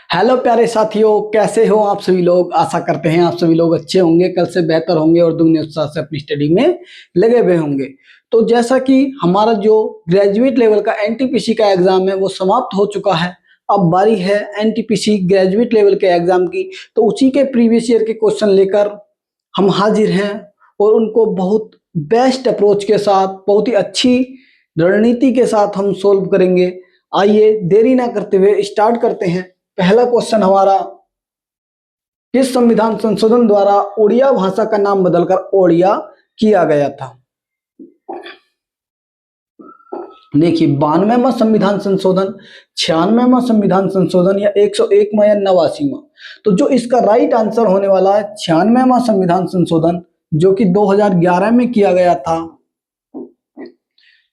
Hello प्यारे साथियों, कैसे हो आप सभी लोग। आशा करते हैं आप सभी लोग अच्छे होंगे, कल से बेहतर होंगे और दुगने उत्साह से अपनी स्टडी में लगे हुए होंगे। तो जैसा कि हमारा जो ग्रेजुएट लेवल का एनटीपीसी का एग्जाम है वो समाप्त हो चुका है। अब बारी है एनटीपीसी ग्रेजुएट लेवल के एग्जाम की। तो उसी के प्रीवियस ईयर के क्वेश्चन लेकर हम हाजिर हैं और उनको बहुत बेस्ट अप्रोच के साथ, बहुत ही अच्छी रणनीति के साथ हम सोल्व करेंगे। आइए देरी ना करते हुए स्टार्ट करते हैं। पहला क्वेश्चन हमारा, किस संविधान संशोधन द्वारा ओडिया भाषा का नाम बदलकर ओडिया किया गया था। देखिए 92वां संविधान संशोधन, 96वां संविधान संशोधन या 101वां या 89वां। तो जो इसका राइट आंसर होने वाला है 96वां संविधान संशोधन, जो कि 2011 में किया गया था।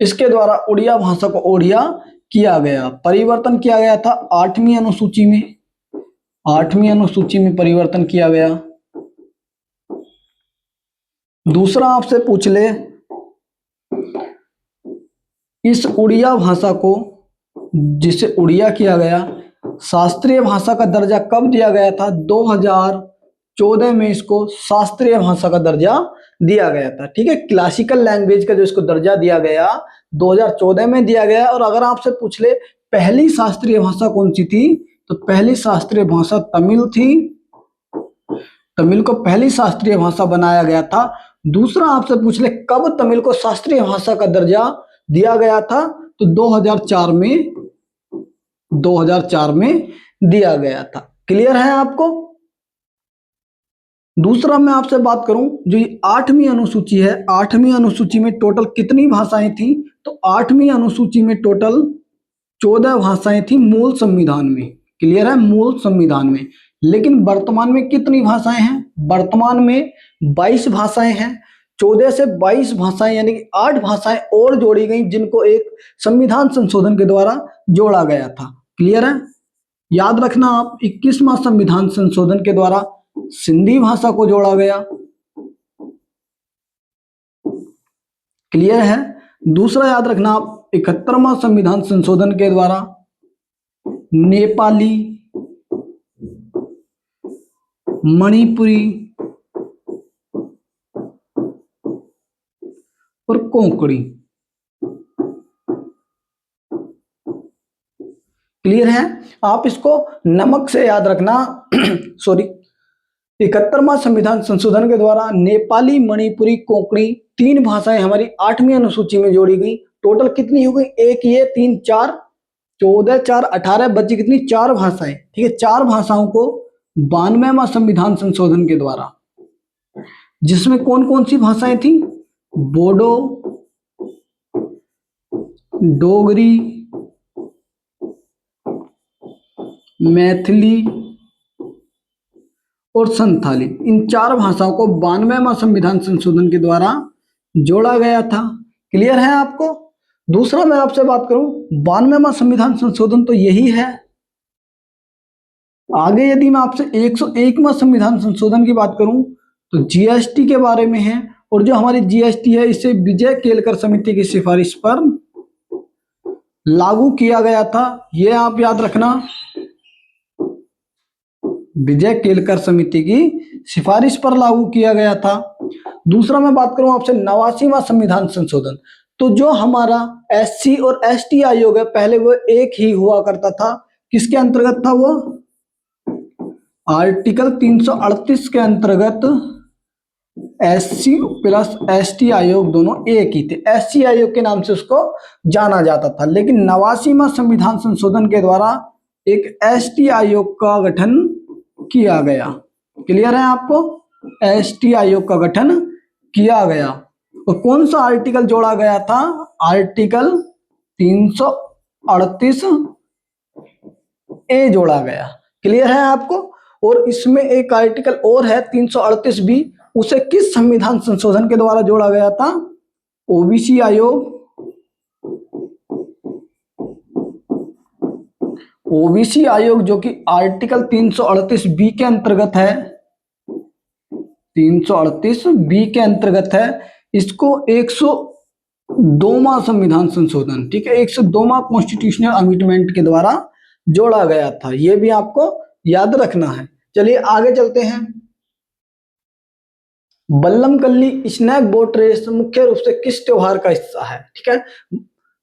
इसके द्वारा उड़िया भाषा को ओडिया किया गया, परिवर्तन किया गया था 8वीं अनुसूची में। 8वीं अनुसूची में परिवर्तन किया गया। दूसरा आपसे पूछ ले, इस उड़िया भाषा को, जिसे उड़िया किया गया, शास्त्रीय भाषा का दर्जा कब दिया गया था। 2014 में इसको शास्त्रीय भाषा का दर्जा दिया गया था। ठीक है, क्लासिकल लैंग्वेज का जो इसको दर्जा दिया गया 2014 में दिया गया। और अगर आपसे पूछ ले पहली शास्त्रीय भाषा कौन सी थी, तो पहली शास्त्रीय भाषा तमिल थी। तमिल को पहली शास्त्रीय भाषा बनाया गया था। दूसरा आपसे पूछ ले कब तमिल को शास्त्रीय भाषा का दर्जा दिया गया था, तो 2004 में दिया गया था। क्लियर है आपको। दूसरा मैं आपसे बात करूं, जो ये 8वीं अनुसूची है, 8वीं अनुसूची में टोटल कितनी भाषाएं थी, तो 8वीं अनुसूची में टोटल 14 भाषाएं थी मूल संविधान में। क्लियर है, मूल संविधान में। लेकिन वर्तमान में कितनी भाषाएं हैं, वर्तमान में 22 भाषाएं हैं। 14 से 22 भाषाएं यानी कि 8 भाषाएं और जोड़ी गई, जिनको एक संविधान संशोधन के द्वारा जोड़ा गया था। क्लियर है, याद रखना आप, 21वां संविधान संशोधन के द्वारा सिंधी भाषा को जोड़ा गया। क्लियर है। दूसरा याद रखना आप, 71वां संविधान संशोधन के द्वारा नेपाली, मणिपुरी और कोंकणी। क्लियर है, आप इसको नमक से याद रखना। सॉरी, 71वां संविधान संशोधन के द्वारा नेपाली, मणिपुरी, कोंकणी 3 भाषाएं हमारी 8वीं अनुसूची में जोड़ी गई। टोटल कितनी हो गई, एक ये 3 4 14 4 18, बची कितनी, 4 भाषाएं। ठीक है, 4 भाषाओं को 92वां संविधान संशोधन के द्वारा, जिसमें कौन कौन सी भाषाएं थी, बोडो, डोगरी, मैथिली और संथाली, इन 4 भाषाओं को 92वां संविधान संशोधन के द्वारा जोड़ा गया था। क्लियर है आपको। दूसरा मैं आपसे बात करूं, 92वां संविधान संशोधन तो यही है। आगे यदि मैं आपसे 101वां संविधान संशोधन की बात करूं, तो जीएसटी के बारे में है। और जो हमारी जीएसटी है, इसे विजय केलकर समिति की सिफारिश पर लागू किया गया था। यह आप याद रखना, विजय केलकर समिति की सिफारिश पर लागू किया गया था। दूसरा मैं बात करूं आपसे 89वां संविधान संशोधन, तो जो हमारा एससी और एसटी आयोग है, पहले वो एक ही हुआ करता था। किसके अंतर्गत था वो, आर्टिकल 338 के अंतर्गत एससी प्लस एसटी आयोग दोनों एक ही थे। एससी आयोग के नाम से उसको जाना जाता था। लेकिन 89वां संविधान संशोधन के द्वारा एक एसटी आयोग का गठन किया गया। क्लियर है आपको, एसटी आयोग का गठन किया गया। और कौन सा आर्टिकल जोड़ा गया था, आर्टिकल 338 ए जोड़ा गया। क्लियर है आपको। और इसमें एक आर्टिकल और है 338 बी, उसे किस संविधान संशोधन के द्वारा जोड़ा गया था, ओबीसी आयोग। ओबीसी आयोग जो कि आर्टिकल 338 बी के अंतर्गत है, 338 बी के अंतर्गत है। इसको 102वां संविधान संशोधन, ठीक है, 102वां कॉन्स्टिट्यूशनल अमेंडमेंट के द्वारा जोड़ा गया था। यह भी आपको याद रखना है। चलिए आगे चलते हैं। बल्लम कल्ली स्नैक बोट रेस मुख्य रूप से किस त्योहार का हिस्सा है? ठीक है,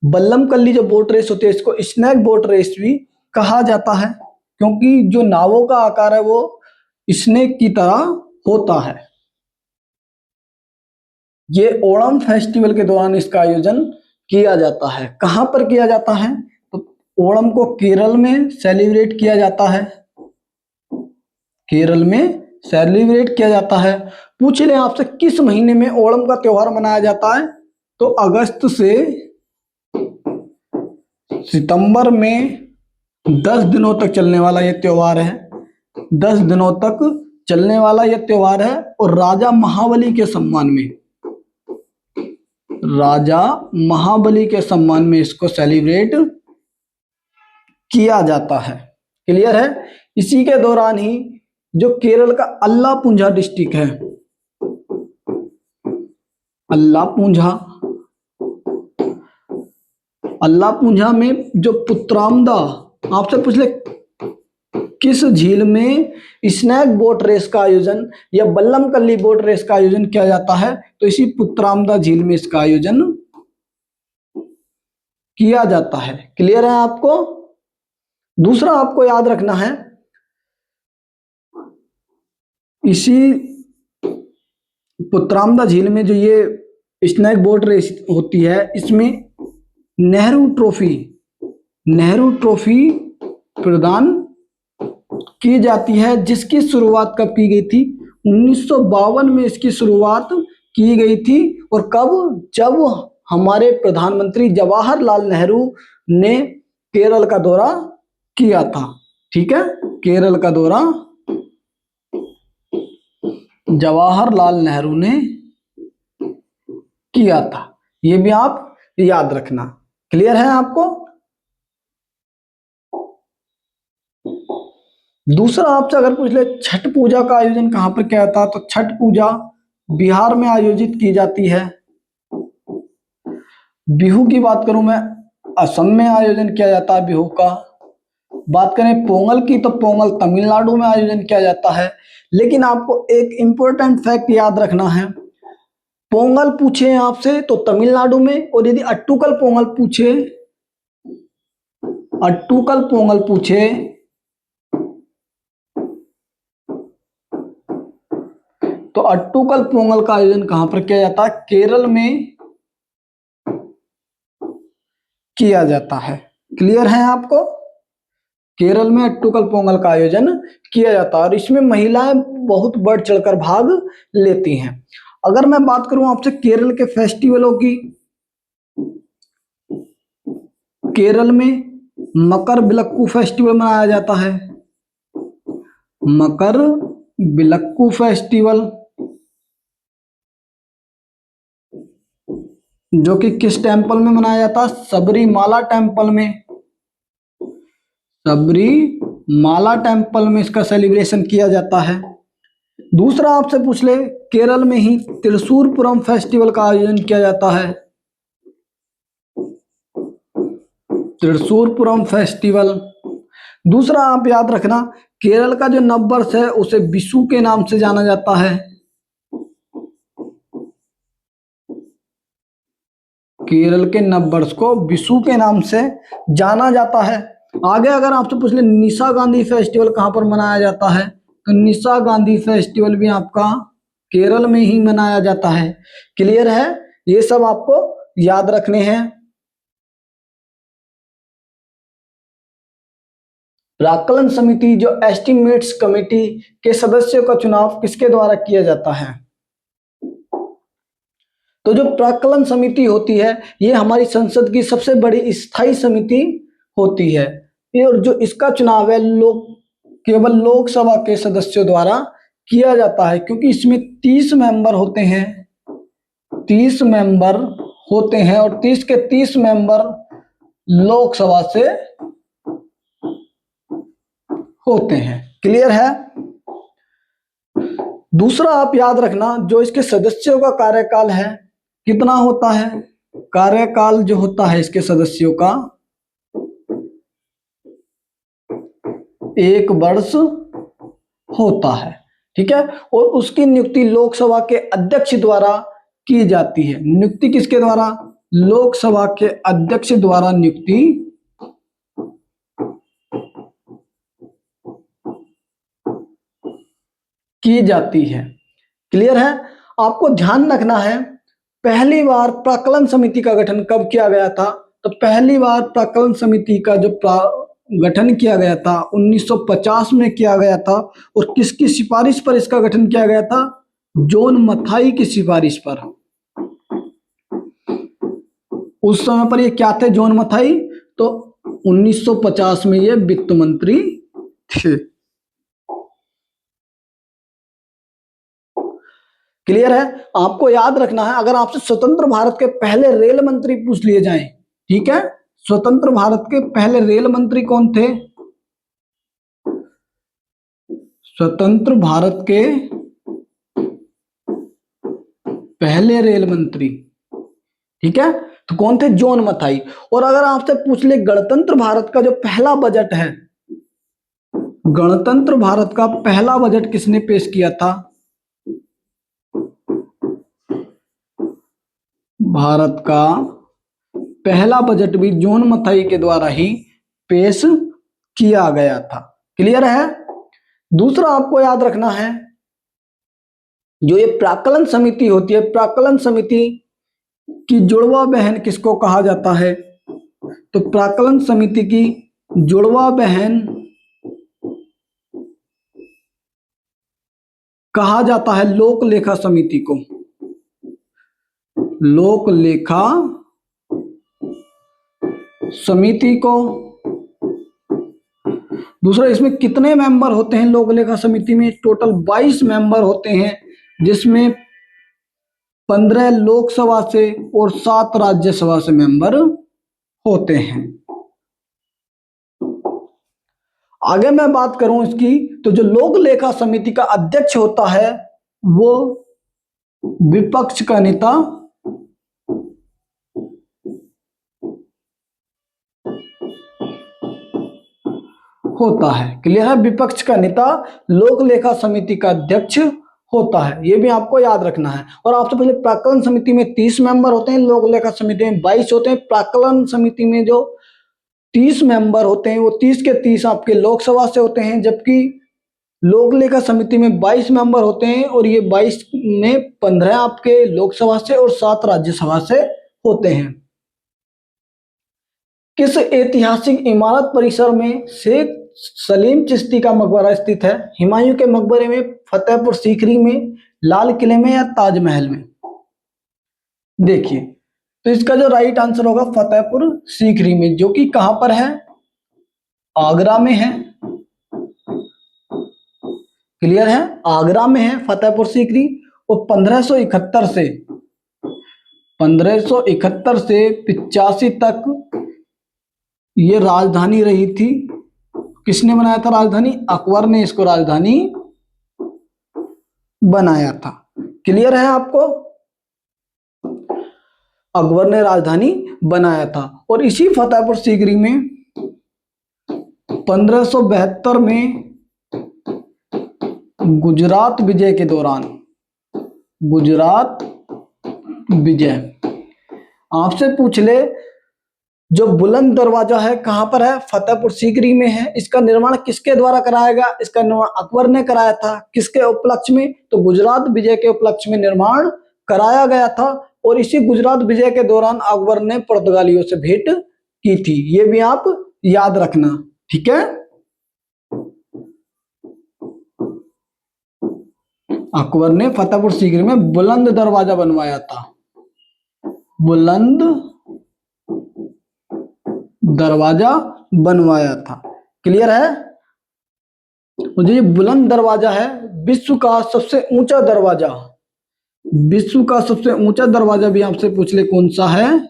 बल्लम कल्ली जो बोट रेस होती है इसको स्नैक बोट रेस भी कहा जाता है, क्योंकि जो नावों का आकार है वो स्नेक की तरह होता है। ये ओणम फेस्टिवल के दौरान इसका आयोजन किया जाता है। कहां पर किया जाता है? तो ओणम को केरल में सेलिब्रेट किया जाता है, केरल में सेलिब्रेट किया जाता है। पूछ ले आपसे किस महीने में ओणम का त्योहार मनाया जाता है? तो अगस्त से सितंबर में 10 दिनों तक चलने वाला यह त्योहार है। 10 दिनों तक चलने वाला यह त्योहार है और राजा महाबली के सम्मान में, राजा महाबली के सम्मान में इसको सेलिब्रेट किया जाता है। क्लियर है? इसी के दौरान ही जो केरल का अल्लापुंझा डिस्ट्रिक्ट है, अल्लापुंझा में जो पुत्रामदा, आपसे पूछ ले किस झील में स्नैक बोट रेस का आयोजन या बल्लम कल्ली बोट रेस का आयोजन किया जाता है? तो इसी पुत्रामदा झील में इसका आयोजन किया जाता है। क्लियर है आपको? दूसरा आपको याद रखना है, इसी पुत्रामदा झील में जो ये स्नैक बोट रेस होती है इसमें नेहरू ट्रॉफी प्रदान की जाती है, जिसकी शुरुआत कब की गई थी? 1952 में इसकी शुरुआत की गई थी। और कब? जब हमारे प्रधानमंत्री जवाहरलाल नेहरू ने केरल का दौरा किया था। ठीक है, केरल का दौरा जवाहरलाल नेहरू ने किया था, ये भी आप याद रखना। क्लियर है आपको? दूसरा आपसे अगर पूछ ले छठ पूजा का आयोजन कहां पर किया जाता है? तो छठ पूजा बिहार में आयोजित की जाती है। बिहू की बात करूं मैं, असम में आयोजन किया जाता है बिहू का। बात करें पोंगल की तो पोंगल तमिलनाडु में आयोजन किया जाता है। लेकिन आपको एक इंपॉर्टेंट फैक्ट याद रखना है, पोंगल पूछे आपसे तो तमिलनाडु में, और यदि अट्टूकल पोंगल पूछे तो अट्टूकल पोंगल का आयोजन कहां पर किया जाता है? केरल में किया जाता है। क्लियर है आपको? केरल में अट्टूकल पोंगल का आयोजन किया जाता है और इसमें महिलाएं बहुत बढ़ चढ़कर भाग लेती हैं। अगर मैं बात करूं आपसे केरल के फेस्टिवलों की, केरल में मकर बिलक्कू फेस्टिवल मनाया जाता है। मकर बिलक्कू फेस्टिवल जो कि किस टेम्पल में मनाया जाता है? सबरीमाला टेम्पल में, सबरीमाला टेम्पल में इसका सेलिब्रेशन किया जाता है। दूसरा आपसे पूछ ले, केरल में ही त्रिशूरपुरम फेस्टिवल का आयोजन किया जाता है। त्रिशूरपुरम फेस्टिवल। दूसरा आप याद रखना, केरल का जो नववर्ष है उसे विशु के नाम से जाना जाता है। केरल के नववर्ष को विशु के नाम से जाना जाता है। आगे अगर आपसे पूछ ले निशा गांधी फेस्टिवल कहां पर मनाया जाता है? तो निशा गांधी फेस्टिवल भी आपका केरल में ही मनाया जाता है। क्लियर है? ये सब आपको याद रखने हैं। प्राक्कलन समिति जो एस्टिमेट्स कमेटी के सदस्यों का चुनाव किसके द्वारा किया जाता है? तो जो प्राक्कलन समिति होती है ये हमारी संसद की सबसे बड़ी स्थायी समिति होती है। और जो इसका चुनाव है केवल लोकसभा के सदस्यों द्वारा किया जाता है, क्योंकि इसमें 30 मेंबर होते हैं, 30 मेंबर होते हैं और 30 के 30 मेंबर लोकसभा से होते हैं। क्लियर है? दूसरा आप याद रखना, जो इसके सदस्यों का कार्यकाल है कितना होता है? कार्यकाल जो होता है इसके सदस्यों का 1 वर्ष होता है। ठीक है, और उसकी नियुक्ति लोकसभा के अध्यक्ष द्वारा की जाती है। नियुक्ति किसके द्वारा? लोकसभा के अध्यक्ष द्वारा नियुक्ति की जाती है। क्लियर है? आपको ध्यान रखना है, पहली बार प्राक्कलन समिति का गठन कब किया गया था? तो पहली बार प्राक्कलन समिति का जो गठन किया गया था 1950 में किया गया था। और किसकी सिफारिश पर इसका गठन किया गया था? जॉन मथाई की सिफारिश पर। उस समय पर ये क्या थे जॉन मथाई? तो 1950 में ये वित्त मंत्री थे। क्लियर है? आपको याद रखना है, अगर आपसे स्वतंत्र भारत के पहले रेल मंत्री पूछ लिए जाएं, ठीक है, स्वतंत्र भारत के पहले रेल मंत्री कौन थे? स्वतंत्र भारत के पहले रेल मंत्री, ठीक है, तो कौन थे? जॉन मथाई। और अगर आपसे पूछ ले गणतंत्र भारत का जो पहला बजट है, गणतंत्र भारत का पहला बजट किसने पेश किया था? भारत का पहला बजट भी जॉन मथाई के द्वारा ही पेश किया गया था। क्लियर है? दूसरा आपको याद रखना है, जो ये प्राक्कलन समिति होती है, प्राक्कलन समिति की जुड़वा बहन किसको कहा जाता है? तो प्राक्कलन समिति की जुड़वा बहन कहा जाता है लोक लेखा समिति को। लोक लेखा समिति को। दूसरा, इसमें कितने मेंबर होते हैं लोक लेखा समिति में? टोटल 22 मेंबर होते हैं, जिसमें 15 लोकसभा से और 7 राज्यसभा से मेंबर होते हैं। आगे मैं बात करूं इसकी, तो जो लोक लेखा समिति का अध्यक्ष होता है वो विपक्ष का नेता होता है। क्लियर है? विपक्ष का नेता लोक लेखा समिति का अध्यक्ष होता है, ये भी आपको याद रखना है। और आपसे पहले प्राक्कलन समिति में 30 मेंबर होते हैं, लोक लेखा समिति में 22 होते हैं। प्राक्कलन समिति में जो 30 मेंबर होते हैं वो 30 के 30 आपके लोकसभा से होते हैं, जबकि लोक लेखा समिति में 22 मेंबर होते हैं और ये 22 में 15 आपके लोकसभा से और 7 राज्यसभा से होते हैं। किस ऐतिहासिक इमारत परिसर में शेख सलीम चिश्ती का मकबरा स्थित है? हुमायूं के मकबरे में, फतेहपुर सीकरी में, लाल किले में या ताजमहल में? देखिए, तो इसका जो राइट आंसर होगा फतेहपुर सीकरी में, जो कि कहां पर है? आगरा में है। क्लियर है? आगरा में है फतेहपुर सीकरी। और 1571 से 85 तक ये राजधानी रही थी। किसने बनाया था राजधानी? अकबर ने इसको राजधानी बनाया था। क्लियर है आपको? अकबर ने राजधानी बनाया था। और इसी फतेहपुर सीकरी में 1572 में गुजरात विजय के दौरान, गुजरात विजय, आपसे पूछ ले जो बुलंद दरवाजा है कहां पर है? फतेहपुर सीकरी में है। इसका निर्माण किसके द्वारा कराया गया? इसका निर्माण अकबर ने कराया था। किसके उपलक्ष्य में? तो गुजरात विजय के उपलक्ष्य में निर्माण कराया गया था। और इसी गुजरात विजय के दौरान अकबर ने पुर्तगालियों से भेंट की थी, ये भी आप याद रखना। ठीक है? अकबर ने फतेहपुर सीकरी में बुलंद दरवाजा बनवाया था, बुलंद दरवाजा बनवाया था। क्लियर है? और जो ये बुलंद दरवाजा है, विश्व का सबसे ऊंचा दरवाजा, विश्व का सबसे ऊंचा दरवाजा भी आपसे पूछ ले कौन सा है?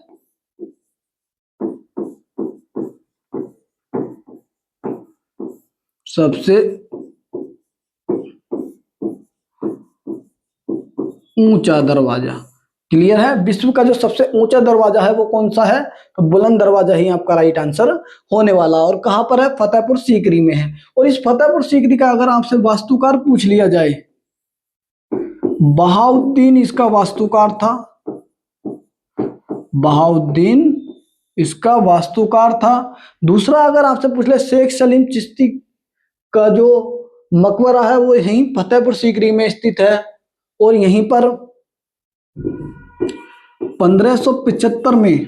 सबसे ऊंचा दरवाजा। क्लियर है? विश्व का जो सबसे ऊंचा दरवाजा है वो कौन सा है? तो बुलंद दरवाजा ही आपका राइट आंसर होने वाला। और कहां पर है? फतेहपुर सीकरी में है। और इस फतेहपुर सीकरी का अगर आपसे वास्तुकार पूछ लिया जाए, बहाउद्दीन इसका वास्तुकार था, बहाउद्दीन इसका वास्तुकार था। दूसरा अगर आपसे पूछ ले शेख सलीम चिश्ती का जो मकबरा है वो यहीं फतेहपुर सीकरी में स्थित है। और यहीं पर 1575 में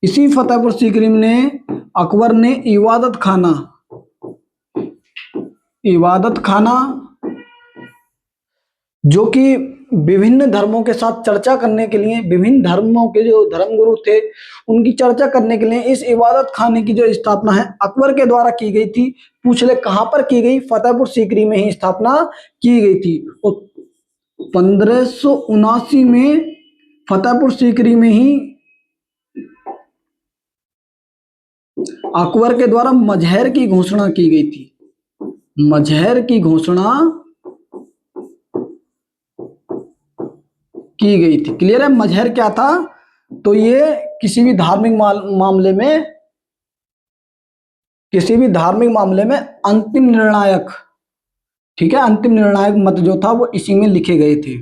इसी फतेहपुर सीकरी में अकबर ने इबादत खाना जो कि विभिन्न धर्मों के साथ चर्चा करने के लिए, विभिन्न धर्मों के जो धर्मगुरु थे उनकी चर्चा करने के लिए इस इबादत खाने की जो स्थापना है अकबर के द्वारा की गई थी। पूछ ले कहां पर की गई? फतेहपुर सीकरी में ही स्थापना की गई थी। और 1579 में फतेहपुर सीकरी में ही अकबर के द्वारा मजहर की घोषणा की गई थी। मजहर की घोषणा की गई थी। क्लियर है? मजहर क्या था? तो ये किसी भी धार्मिक मामले में अंतिम निर्णायक, ठीक है, अंतिम निर्णायक मत जो था वो इसी में लिखे गए थे।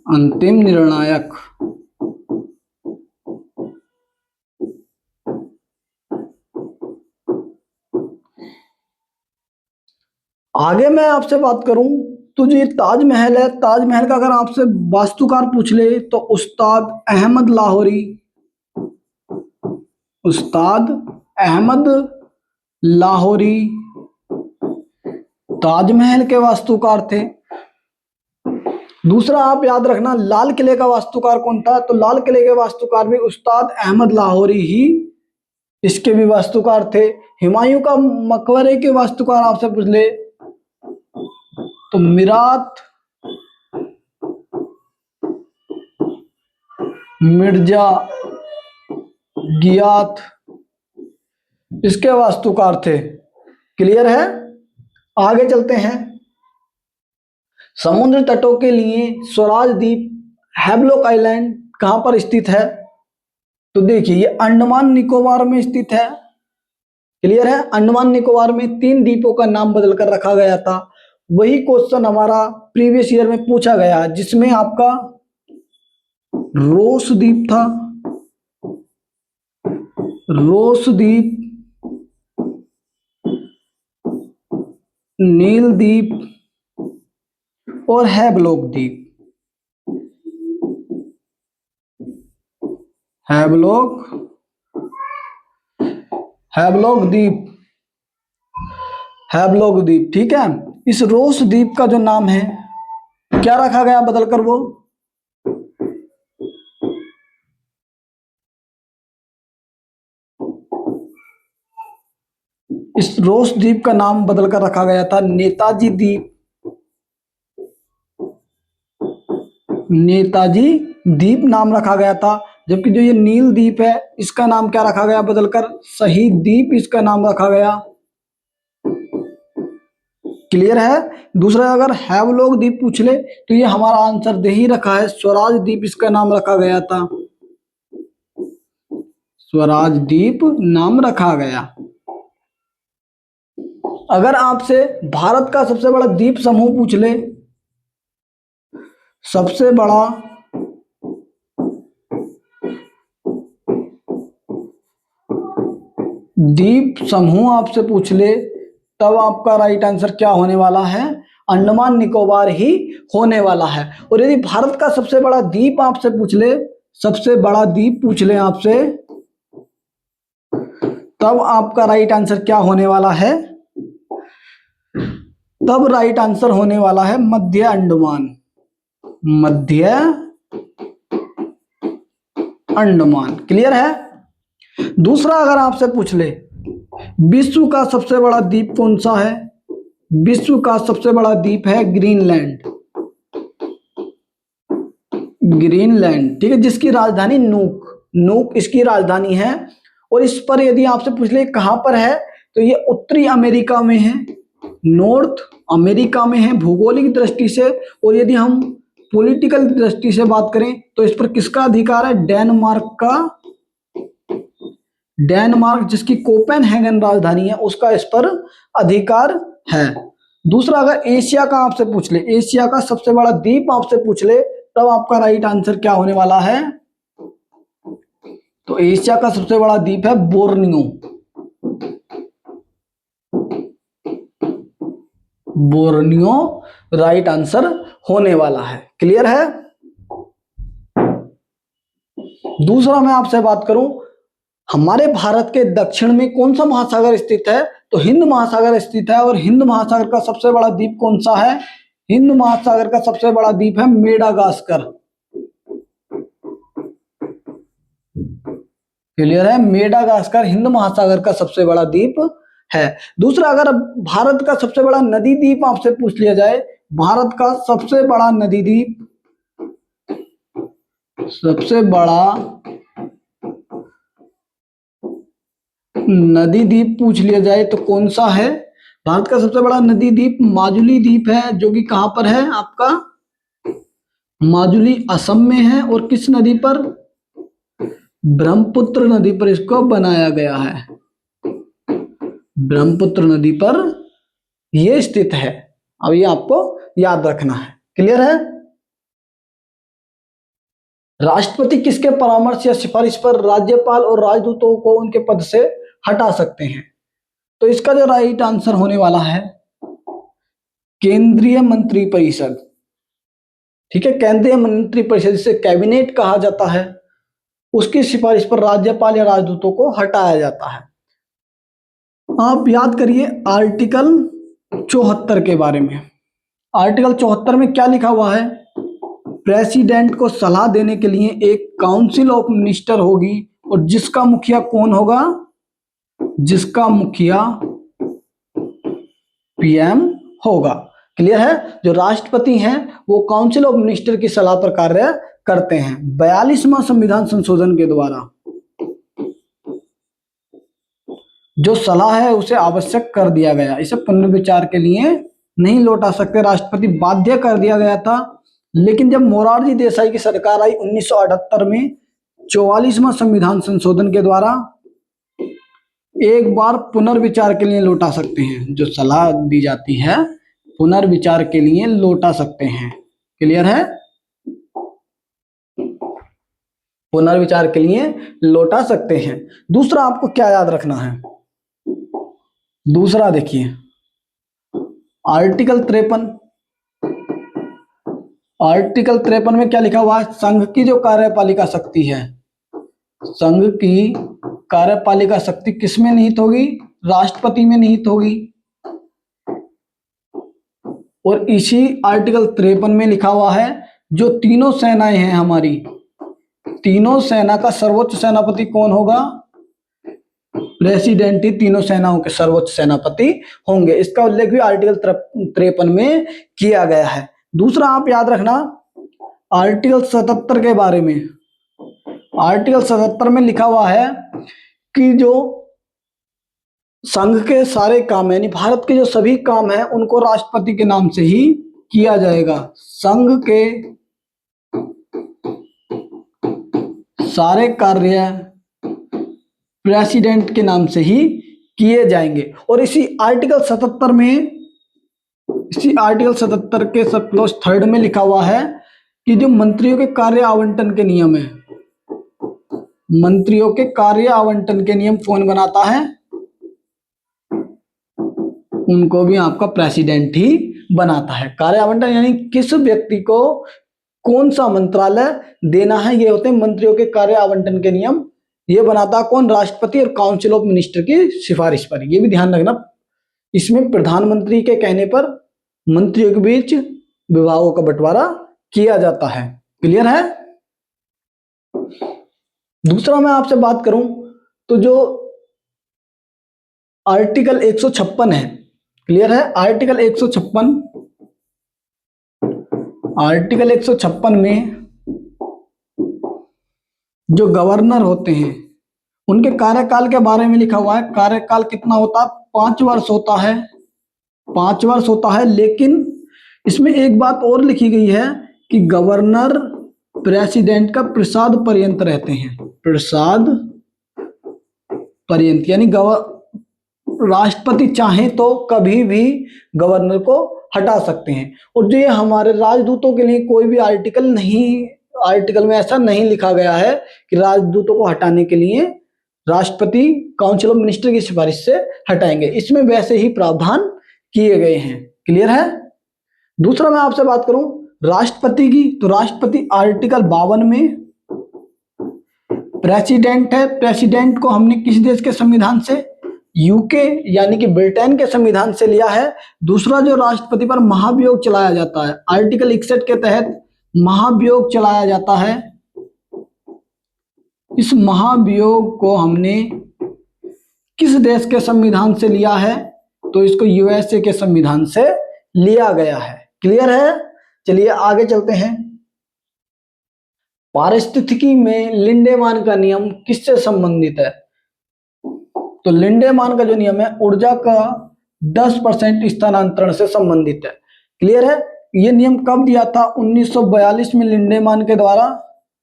अंतिम निर्णायक। आगे मैं आपसे बात करूं तो जो ये ताजमहल है, ताजमहल का अगर आपसे वास्तुकार पूछ ले तो उस्ताद अहमद लाहौरी, उस्ताद अहमद लाहौरी ताजमहल के वास्तुकार थे। दूसरा आप याद रखना, लाल किले का वास्तुकार कौन था? तो लाल किले के वास्तुकार भी उस्ताद अहमद लाहौरी ही इसके भी वास्तुकार थे। हुमायूं का मकबरे के वास्तुकार आपसे पूछ ले तो मीरात मिर्जा गियाथ इसके वास्तुकार थे। क्लियर है? आगे चलते हैं। समुद्र तटों के लिए स्वराज द्वीप हैवलॉक आइलैंड कहां पर स्थित है? तो देखिए ये अंडमान निकोबार में स्थित है। क्लियर है? अंडमान निकोबार में 3 द्वीपों का नाम बदलकर रखा गया था। वही क्वेश्चन हमारा प्रीवियस ईयर में पूछा गया, जिसमें आपका रोस द्वीप था, रोस द्वीप, नील द्वीप और हैवलॉक द्वीप। हैवलॉक द्वीप, ठीक है। इस रोस द्वीप का जो नाम है क्या रखा गया बदलकर? वो इस रोस द्वीप का नाम बदलकर रखा गया था नेताजी द्वीप। नेताजी द्वीप नाम रखा गया था। जबकि जो ये नील द्वीप है इसका नाम क्या रखा गया बदलकर? शहीद द्वीप इसका नाम रखा गया। क्लियर है? दूसरा अगर हैवलॉक द्वीप पूछ ले तो ये हमारा आंसर दे ही रखा है, स्वराज द्वीप इसका नाम रखा गया था, स्वराज द्वीप नाम रखा गया। अगर आपसे भारत का सबसे बड़ा द्वीप समूह पूछ ले, सबसे बड़ा द्वीप समूह आपसे पूछ ले तब आपका राइट आंसर क्या होने वाला है? अंडमान निकोबार ही होने वाला है। और यदि भारत का सबसे बड़ा द्वीप आपसे पूछ ले, सबसे बड़ा द्वीप पूछ ले आपसे, तब आपका राइट आंसर क्या होने वाला है? तब राइट आंसर होने वाला है मध्य अंडमान, मध्य अंडमान। क्लियर है? दूसरा अगर आपसे पूछ ले विश्व का सबसे बड़ा द्वीप कौन सा है? विश्व का सबसे बड़ा द्वीप है ग्रीनलैंड, ग्रीनलैंड, ठीक है, जिसकी राजधानी नूक इसकी राजधानी है। और इस पर यदि आपसे पूछ ले कहां पर है तो ये उत्तरी अमेरिका में है, नॉर्थ अमेरिका में है भौगोलिक दृष्टि से, और यदि हम पॉलिटिकल दृष्टि से बात करें तो इस पर किसका अधिकार है? डेनमार्क का। डेनमार्क जिसकी कोपेनहेगन राजधानी है, उसका इस पर अधिकार है। दूसरा, अगर एशिया का आपसे पूछ ले, एशिया का सबसे बड़ा द्वीप आपसे पूछ ले, तब आपका राइट आंसर क्या होने वाला है? तो एशिया का सबसे बड़ा द्वीप है बोर्नियो। बोर्नियो राइट आंसर होने वाला है। क्लियर है? दूसरा मैं आपसे बात करूं, हमारे भारत के दक्षिण में कौन सा महासागर स्थित है? तो हिंद महासागर स्थित है। और हिंद महासागर का सबसे बड़ा द्वीप कौन सा है? हिंद महासागर का सबसे बड़ा द्वीप है मेडागास्कर। क्लियर है? मेडागास्कर हिंद महासागर का सबसे बड़ा द्वीप है। दूसरा, अगर भारत का सबसे बड़ा नदी द्वीप आपसे पूछ लिया जाए, भारत का सबसे बड़ा नदी द्वीप, सबसे बड़ा नदी द्वीप पूछ लिया जाए तो कौन सा है? भारत का सबसे बड़ा नदी द्वीप माजुली द्वीप है, जो कि कहां पर है आपका? माजुली असम में है। और किस नदी पर? ब्रह्मपुत्र नदी पर इसको बनाया गया है। ब्रह्मपुत्र नदी पर यह स्थित है। अब ये आपको याद रखना है। क्लियर है? राष्ट्रपति किसके परामर्श या सिफारिश पर राज्यपाल और राजदूतों को उनके पद से हटा सकते हैं? तो इसका जो राइट आंसर होने वाला है, केंद्रीय मंत्रिपरिषद। ठीक है, केंद्रीय मंत्रिपरिषद, जिसे कैबिनेट कहा जाता है, उसकी सिफारिश पर राज्यपाल या राजदूतों को हटाया जाता है। आप याद करिए आर्टिकल 74 के बारे में। आर्टिकल 74 में क्या लिखा हुआ है? प्रेसिडेंट को सलाह देने के लिए एक काउंसिल ऑफ मिनिस्टर होगी, और जिसका मुखिया कौन होगा? जिसका मुखिया पीएम होगा। क्लियर है? जो राष्ट्रपति हैं वो काउंसिल ऑफ मिनिस्टर की सलाह पर कार्य करते हैं। 42वां संविधान संशोधन के द्वारा जो सलाह है उसे आवश्यक कर दिया गया। इसे पुनर्विचार के लिए नहीं लौटा सकते, राष्ट्रपति बाध्य कर दिया गया था। लेकिन जब मोरारजी देसाई की सरकार आई 1978 में, 44वां संविधान संशोधन के द्वारा एक बार पुनर्विचार के लिए लौटा सकते हैं। जो सलाह दी जाती है पुनर्विचार के लिए लौटा सकते हैं। क्लियर है? पुनर्विचार के लिए लौटा सकते हैं। दूसरा आपको क्या याद रखना है? दूसरा देखिए, आर्टिकल 53। आर्टिकल 53 में क्या लिखा हुआ है? संघ की जो कार्यपालिका शक्ति है, संघ की कार्यपालिका शक्ति किस में निहित होगी? राष्ट्रपति में निहित होगी। और इसी आर्टिकल 53 में लिखा हुआ है, जो तीनों सेनाएं हैं हमारी, तीनों सेना का सर्वोच्च सेनापति कौन होगा? प्रेसिडेंट ही तीनों सेनाओं के सर्वोच्च सेनापति होंगे। इसका उल्लेख भी आर्टिकल 53 में किया गया है। दूसरा आप याद रखना आर्टिकल 77 के बारे में। आर्टिकल 77 में लिखा हुआ है कि जो संघ के सारे काम यानी भारत के जो सभी काम हैं उनको राष्ट्रपति के नाम से ही किया जाएगा। संघ के सारे कार्य प्रेसिडेंट के नाम से ही किए जाएंगे। और इसी आर्टिकल 77 में, इसी आर्टिकल 77 के सब क्लॉज 3 में लिखा हुआ है कि जो मंत्रियों के कार्य आवंटन के नियम है, मंत्रियों के कार्य आवंटन के नियम कौन बनाता है? उनको भी आपका प्रेसिडेंट ही बनाता है। कार्य आवंटन यानी किस व्यक्ति को कौन सा मंत्रालय देना है, ये होते हैं मंत्रियों के कार्य आवंटन के नियम। ये बनाता कौन? राष्ट्रपति और काउंसिल ऑफ मिनिस्टर की सिफारिश पर। ये भी ध्यान रखना, इसमें प्रधानमंत्री के कहने पर मंत्रियों के बीच विभागों का बंटवारा किया जाता है। क्लियर है? दूसरा मैं आपसे बात करूं तो जो आर्टिकल 156 है, क्लियर है? आर्टिकल 156, आर्टिकल 156 में जो गवर्नर होते हैं उनके कार्यकाल के बारे में लिखा हुआ है। कार्यकाल कितना होता है? 5 वर्ष होता है। 5 वर्ष होता है, लेकिन इसमें एक बात और लिखी गई है कि गवर्नर प्रेसिडेंट का प्रसाद पर्यंत रहते हैं, प्रसाद पर्यंत, यानी राष्ट्रपति चाहें तो कभी भी गवर्नर को हटा सकते हैं। और जो ये हमारे राजदूतों के लिए कोई भी आर्टिकल में ऐसा नहीं लिखा गया है कि राजदूतों को हटाने के लिए राष्ट्रपति काउंसिल ऑफ मिनिस्टर की सिफारिश से हटाएंगे, इसमें वैसे ही प्रावधान किए गए हैं। क्लियर है। दूसरा मैं आपसे बात करूं राष्ट्रपति की, तो राष्ट्रपति आर्टिकल 52 में प्रेसिडेंट है। प्रेसिडेंट को हमने किस देश के संविधान से, यूके यानी कि ब्रिटेन के संविधान से लिया है। दूसरा जो राष्ट्रपति पर महाभियोग चलाया जाता है, आर्टिकल 61 के तहत महाभियोग चलाया जाता है। इस महाभियोग को हमने किस देश के संविधान से लिया है, तो इसको यूएसए के संविधान से लिया गया है। क्लियर है। चलिए आगे चलते हैं। पारिस्थितिकी में लिंडेमान का नियम किससे संबंधित है, तो लिंडेमान का जो नियम है ऊर्जा का 10% स्थानांतरण से संबंधित है। क्लियर है। यह नियम कब दिया था, 1942 में लिंडेमान के द्वारा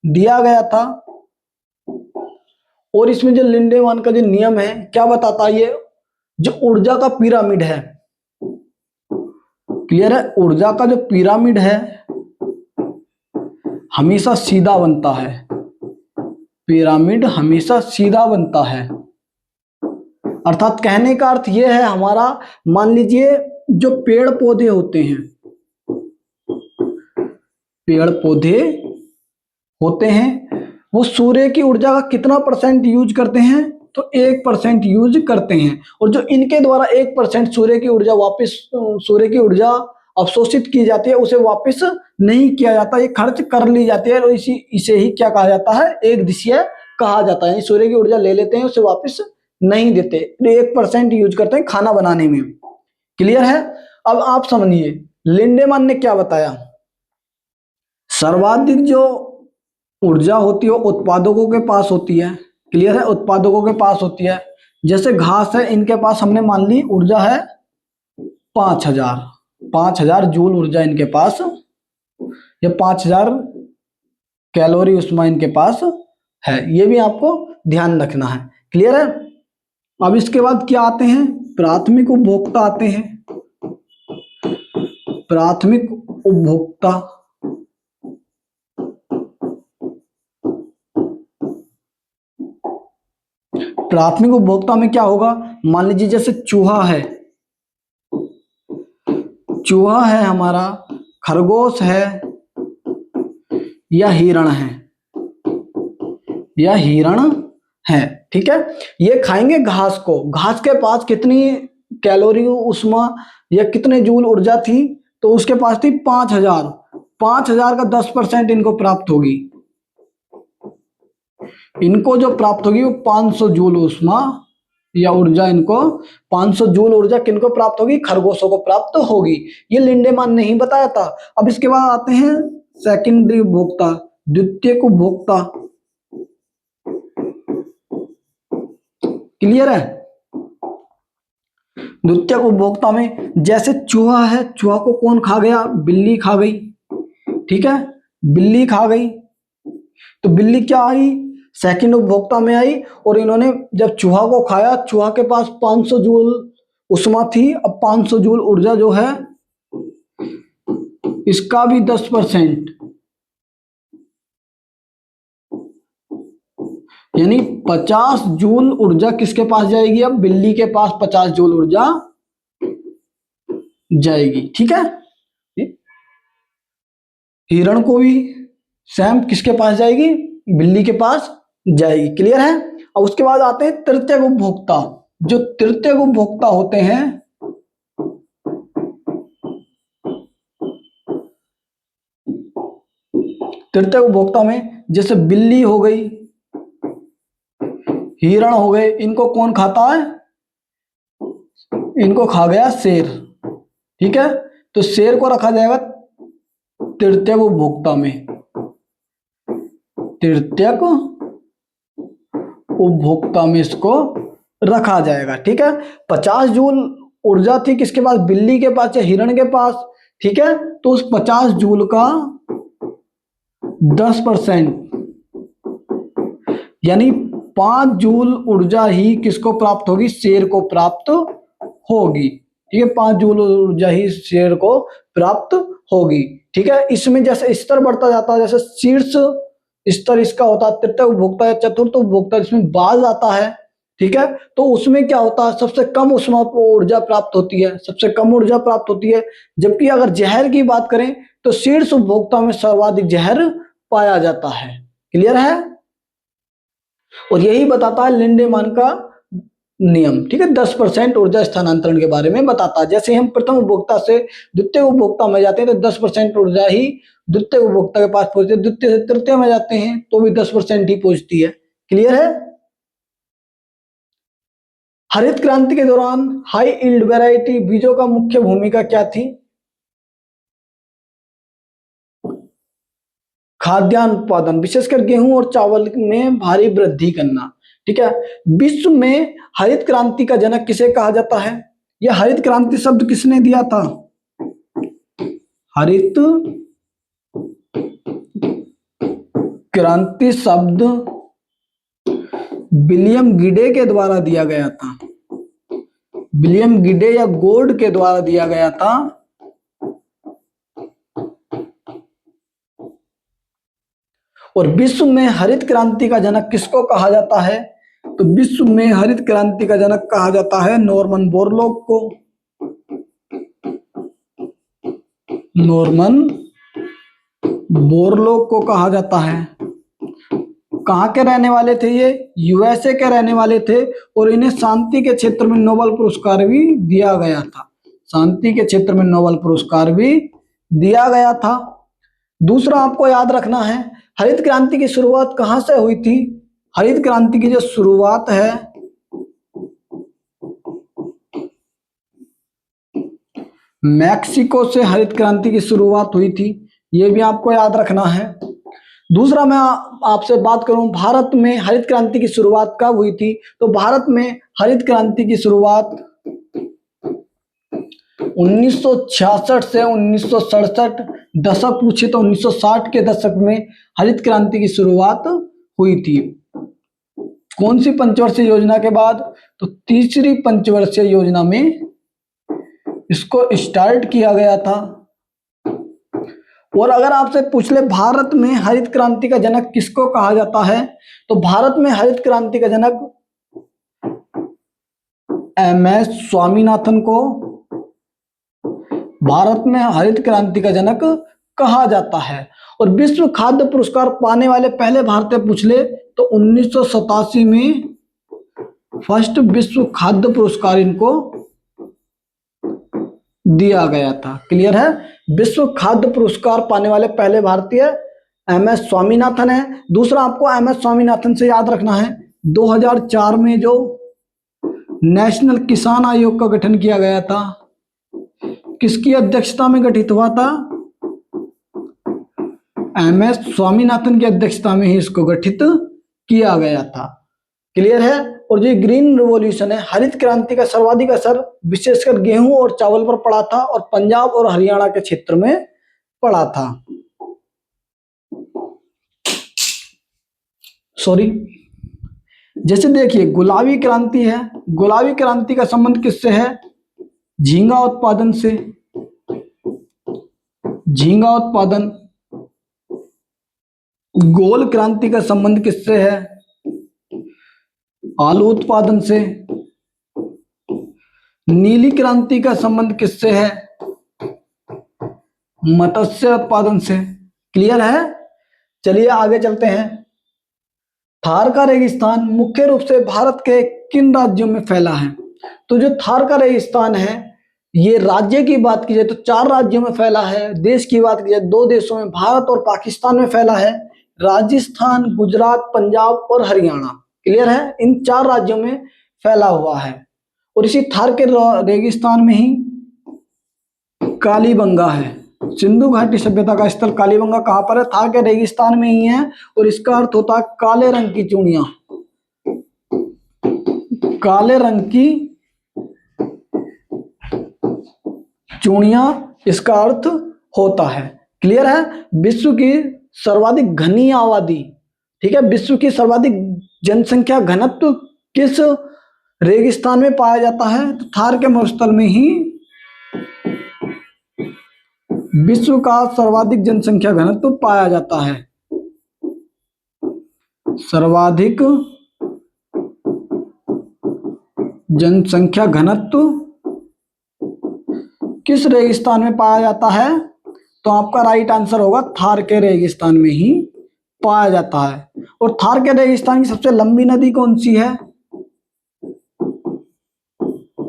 दिया गया था। और इसमें जो लिंडेमान का जो नियम है क्या बताता है, ये जो ऊर्जा का पिरामिड है, क्लियर है, ऊर्जा का जो पिरामिड है हमेशा सीधा बनता है, पिरामिड हमेशा सीधा बनता है। अर्थात कहने का अर्थ यह है हमारा, मान लीजिए जो पेड़ पौधे होते हैं, पेड़ पौधे होते हैं वो सूर्य की ऊर्जा का कितना % यूज करते हैं, तो 1% यूज करते हैं। और जो इनके द्वारा 1% सूर्य की ऊर्जा अवशोषित की जाती है, उसे वापस नहीं किया जाता, ये खर्च कर ली जाती है। और इसे ही क्या कहा जाता है, एक दिशीय कहा जाता है। सूर्य की ऊर्जा ले लेते हैं, उसे वापस नहीं देते, 1% यूज करते हैं खाना बनाने में। क्लियर है। अब आप समझिए लिंडेमान ने क्या बताया, सर्वाधिक जो ऊर्जा होती है वो उत्पादकों के पास होती है। क्लियर है, उत्पादकों के पास होती है। जैसे घास है, इनके पास हमने मान ली ऊर्जा है 5000 जूल ऊर्जा इनके पास, या 5000 कैलोरी उष्मा इनके पास है। ये भी आपको ध्यान रखना है। क्लियर है। अब इसके बाद क्या आते हैं, प्राथमिक उपभोक्ता आते हैं। प्राथमिक उपभोक्ता, प्राथमिक उपभोक्ता में क्या होगा, मान लीजिए जैसे चूहा है हमारा, खरगोश है या हिरण है, ठीक है, ये खाएंगे घास को। घास के पास कितनी कैलोरी उष्मा या कितने जूल ऊर्जा थी, तो उसके पास थी 5000 का 10% इनको प्राप्त होगी। इनको जो प्राप्त होगी वो 500 जूल उष्मा या ऊर्जा, इनको 500 जूल ऊर्जा किनको प्राप्त होगी, खरगोशों को प्राप्त होगी। ये लिंडेमान ने ही बताया था। अब इसके बाद आते हैं सेकेंडरी उपभोक्ता, द्वितीयक उपभोक्ता। क्लियर है। द्वितीयक उपभोक्ता में जैसे चूहा है, चूहा को कौन खा गया, बिल्ली खा गई। ठीक है, बिल्ली खा गई, तो बिल्ली क्या आई, सेकंड उपभोक्ता में आई। और इन्होंने जब चूहा को खाया, चूहा के पास 500 जूल उष्मा थी। अब 500 जूल ऊर्जा जो है इसका भी 10%, यानी 50 जूल ऊर्जा किसके पास जाएगी, अब बिल्ली के पास 50 जूल ऊर्जा जाएगी। ठीक है, हिरण को भी सेम किसके पास जाएगी, बिल्ली के पास जाएगी। क्लियर है। अब उसके बाद आते हैं तृतीयक उपभोक्ता। जो तृतीयक उपभोक्ता होते हैं, तृतीयक उपभोक्ता में जैसे बिल्ली हो गई, हिरण हो गए, इनको कौन खाता है, इनको खा गया शेर। ठीक है, तो शेर को रखा जाएगा तृतीयक उपभोक्ता में, तृतीयक उपभोक्ता में इसको रखा जाएगा। ठीक है, 50 जूल ऊर्जा थी किसके पास, बिल्ली के पास या हिरण के पास, ठीक है, तो उस 50 जूल का 10% यानी 5 जूल ऊर्जा ही किसको प्राप्त होगी, शेर को प्राप्त होगी, ठीक है, 5 जूल ऊर्जा ही शेर को प्राप्त होगी, ठीक है। इसमें जैसे स्तर बढ़ता जाता है, जैसे शीर्ष स्तर इसका होता है तृतीय उपभोक्ता या चतुर्थ उपभोक्ता, जिसमें बाज आता है, ठीक है, तो उसमें क्या होता है, सबसे कम ऊष्मा ऊर्जा प्राप्त होती है, सबसे कम ऊर्जा प्राप्त होती है। जबकि अगर जहर की बात करें तो शीर्ष उपभोक्ता में सर्वाधिक जहर पाया जाता है। क्लियर है? और यही बताता है लिंडेमान का नियम, ठीक है, 10% ऊर्जा स्थानांतरण के बारे में बताता है। जैसे हम प्रथम उपभोक्ता से द्वितीय उपभोक्ता में जाते हैं तो 10% ऊर्जा ही द्वितीय उपभोक्ता के पास पहुंचती है, द्वितीय से तृतीय में जाते हैं तो भी 10% ही पहुंचती है। क्लियर है? हरित क्रांति के दौरान हाई यील्ड वैरायटी बीजों का मुख्य भूमिका क्या थी? खाद्यान्न उत्पादन, विशेषकर गेहूं और चावल में भारी वृद्धि करना, ठीक है। विश्व में हरित क्रांति का जनक किसे कहा जाता है? यह हरित क्रांति शब्द किसने दिया था? हरित क्रांति शब्द विलियम गिडे के द्वारा दिया गया था, विलियम गिडे या गोर्ड के द्वारा दिया गया था। और विश्व में हरित क्रांति का जनक किसको कहा जाता है? तो विश्व में हरित क्रांति का जनक कहा जाता है नॉर्मन बोरलॉग को। नॉर्मन बोरलॉग को कहा जाता है। कहाँ के रहने वाले थे ये? यूएसए के रहने वाले थे और इन्हें शांति के क्षेत्र में नोबेल पुरस्कार भी दिया गया था। शांति के क्षेत्र में नोबेल पुरस्कार भी दिया गया था। दूसरा आपको याद रखना है, हरित क्रांति की शुरुआत कहाँ से हुई थी? हरित क्रांति की जो शुरुआत है मैक्सिको से हरित क्रांति की शुरुआत हुई थी, ये भी आपको याद रखना है। दूसरा मैं आपसे बात करूं भारत में हरित क्रांति की शुरुआत कब हुई थी? तो भारत में हरित क्रांति की शुरुआत 1966 से 1967, दशक पूछे तो 1960 के दशक में हरित क्रांति की शुरुआत हुई थी। कौन सी पंचवर्षीय योजना के बाद? तो तीसरी पंचवर्षीय योजना में इसको स्टार्ट किया गया था। और अगर आपसे पूछ ले भारत में हरित क्रांति का जनक किसको कहा जाता है? तो भारत में हरित क्रांति का जनक एमएस स्वामीनाथन को भारत में हरित क्रांति का जनक कहा जाता है। और विश्व खाद्य पुरस्कार पाने वाले पहले भारतीय पूछ ले तो 1987 में फर्स्ट विश्व खाद्य पुरस्कार इनको दिया गया था। क्लियर है? विश्व खाद्य पुरस्कार पाने वाले पहले भारतीय एमएस स्वामीनाथन है। दूसरा आपको एमएस स्वामीनाथन से याद रखना है 2004 में जो नेशनल किसान आयोग का गठन किया गया था, किसकी अध्यक्षता में गठित हुआ था? एमएस स्वामीनाथन की अध्यक्षता में ही इसको गठित किया गया था। क्लियर है? और जो ग्रीन रिवॉल्यूशन है, हरित क्रांति का सर्वाधिक असर विशेषकर गेहूं और चावल पर पड़ा था और पंजाब और हरियाणा के क्षेत्र में पड़ा था। सॉरी, जैसे देखिए गुलाबी क्रांति है, गुलाबी क्रांति का संबंध किससे है? झींगा उत्पादन से। झींगा उत्पादन। गोल क्रांति का संबंध किससे है? आलू उत्पादन से। नीली क्रांति का संबंध किससे है? मत्स्य उत्पादन से। क्लियर है? चलिए आगे चलते हैं। थार का रेगिस्तान मुख्य रूप से भारत के किन राज्यों में फैला है? तो जो थार का रेगिस्तान है, ये राज्य की बात की जाए तो 4 राज्यों में फैला है। देश की बात की जाए 2 देशों में, भारत और पाकिस्तान में फैला है, राजस्थान, गुजरात, पंजाब और हरियाणा। क्लियर है? इन 4 राज्यों में फैला हुआ है। और इसी थार के रेगिस्तान में ही कालीबंगा है। सिंधु घाटी सभ्यता का स्थल कालीबंगा कहां पर है? थार के रेगिस्तान में ही है। और इसका अर्थ होता है काले रंग की चूड़ियां। काले रंग की चूड़ियां इसका अर्थ होता है। क्लियर है? विश्व की सर्वाधिक घनी आबादी, ठीक है, विश्व की सर्वाधिक जनसंख्या घनत्व किस रेगिस्तान में पाया जाता है? तो थार के मरुस्थल में ही विश्व का सर्वाधिक जनसंख्या घनत्व पाया जाता है। सर्वाधिक जनसंख्या घनत्व किस रेगिस्तान में पाया जाता है? तो आपका राइट आंसर होगा थार के रेगिस्तान में ही पाया जाता है। और थार के रेगिस्तान की सबसे लंबी नदी कौन सी है?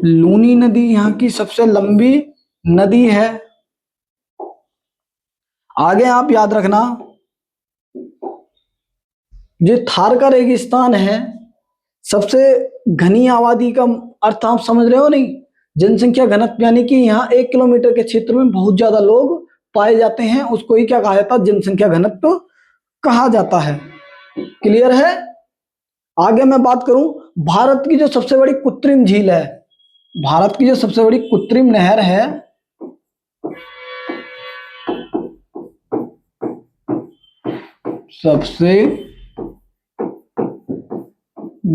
लूनी नदी यहाँ की सबसे लंबी नदी है। आगे आप याद रखना, जो थार का रेगिस्तान है, सबसे घनी आबादी का अर्थ आप समझ रहे हो नहीं? जनसंख्या घनत्व, यानी कि यहाँ 1 किलोमीटर के क्षेत्र में बहुत ज्यादा लोग पाए जाते हैं, उसको ही क्या कहा जाता है? जनसंख्या घनत्व कहा जाता है। क्लियर है? आगे मैं बात करूं, भारत की जो सबसे बड़ी कृत्रिम झील है, भारत की जो सबसे बड़ी कृत्रिम नहर है, सबसे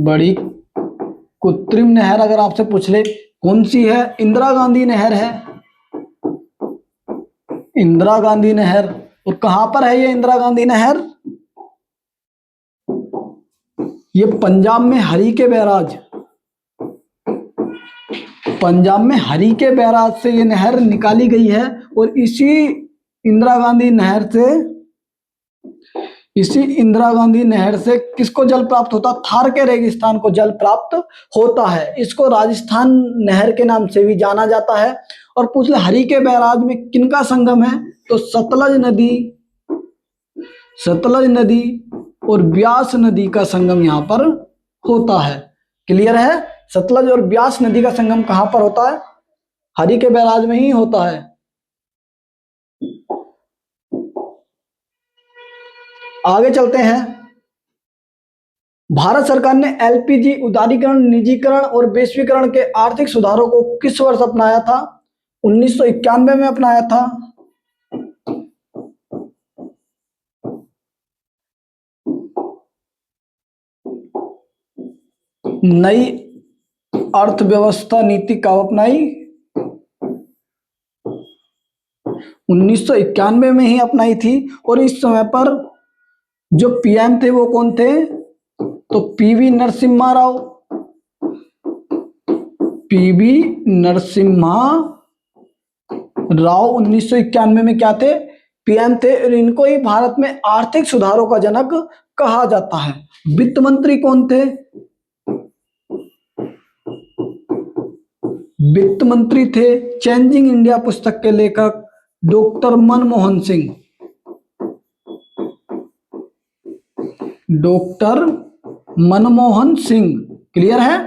बड़ी कृत्रिम नहर अगर आपसे पूछ ले कौन सी है? इंदिरा गांधी नहर है। इंदिरा गांधी नहर। और कहां पर है ये इंदिरा गांधी नहर? ये पंजाब में हरी के बैराज, पंजाब में हरी के बैराज से ये नहर निकाली गई है। और इसी इंदिरा गांधी नहर से किसको जल प्राप्त होता? थार के रेगिस्तान को जल प्राप्त होता है। इसको राजस्थान नहर के नाम से भी जाना जाता है। और पूछ ले हरी के बैराज में किनका संगम है? तो सतलज नदी और ब्यास नदी का संगम यहां पर होता है। क्लियर है? सतलज और ब्यास नदी का संगम कहां पर होता है? हरी के बैराज में ही होता है। आगे चलते हैं। भारत सरकार ने एलपीजी उदारीकरण, निजीकरण और वैश्वीकरण के आर्थिक सुधारों को किस वर्ष अपनाया था? 1991 में अपनाया था। नई अर्थव्यवस्था नीति कब अपनाई? 1991 में ही अपनाई थी। और इस समय पर जो पीएम थे वो कौन थे? तो पीवी नरसिम्हा राव। पीवी नरसिम्हा राव 1991 में क्या थे? पीएम थे। और इनको ही भारत में आर्थिक सुधारों का जनक कहा जाता है। वित्त मंत्री कौन थे? वित्त मंत्री थे चेंजिंग इंडिया पुस्तक के लेखक doctor Manmohan Singh. Doctor Manmohan Singh. Clear है?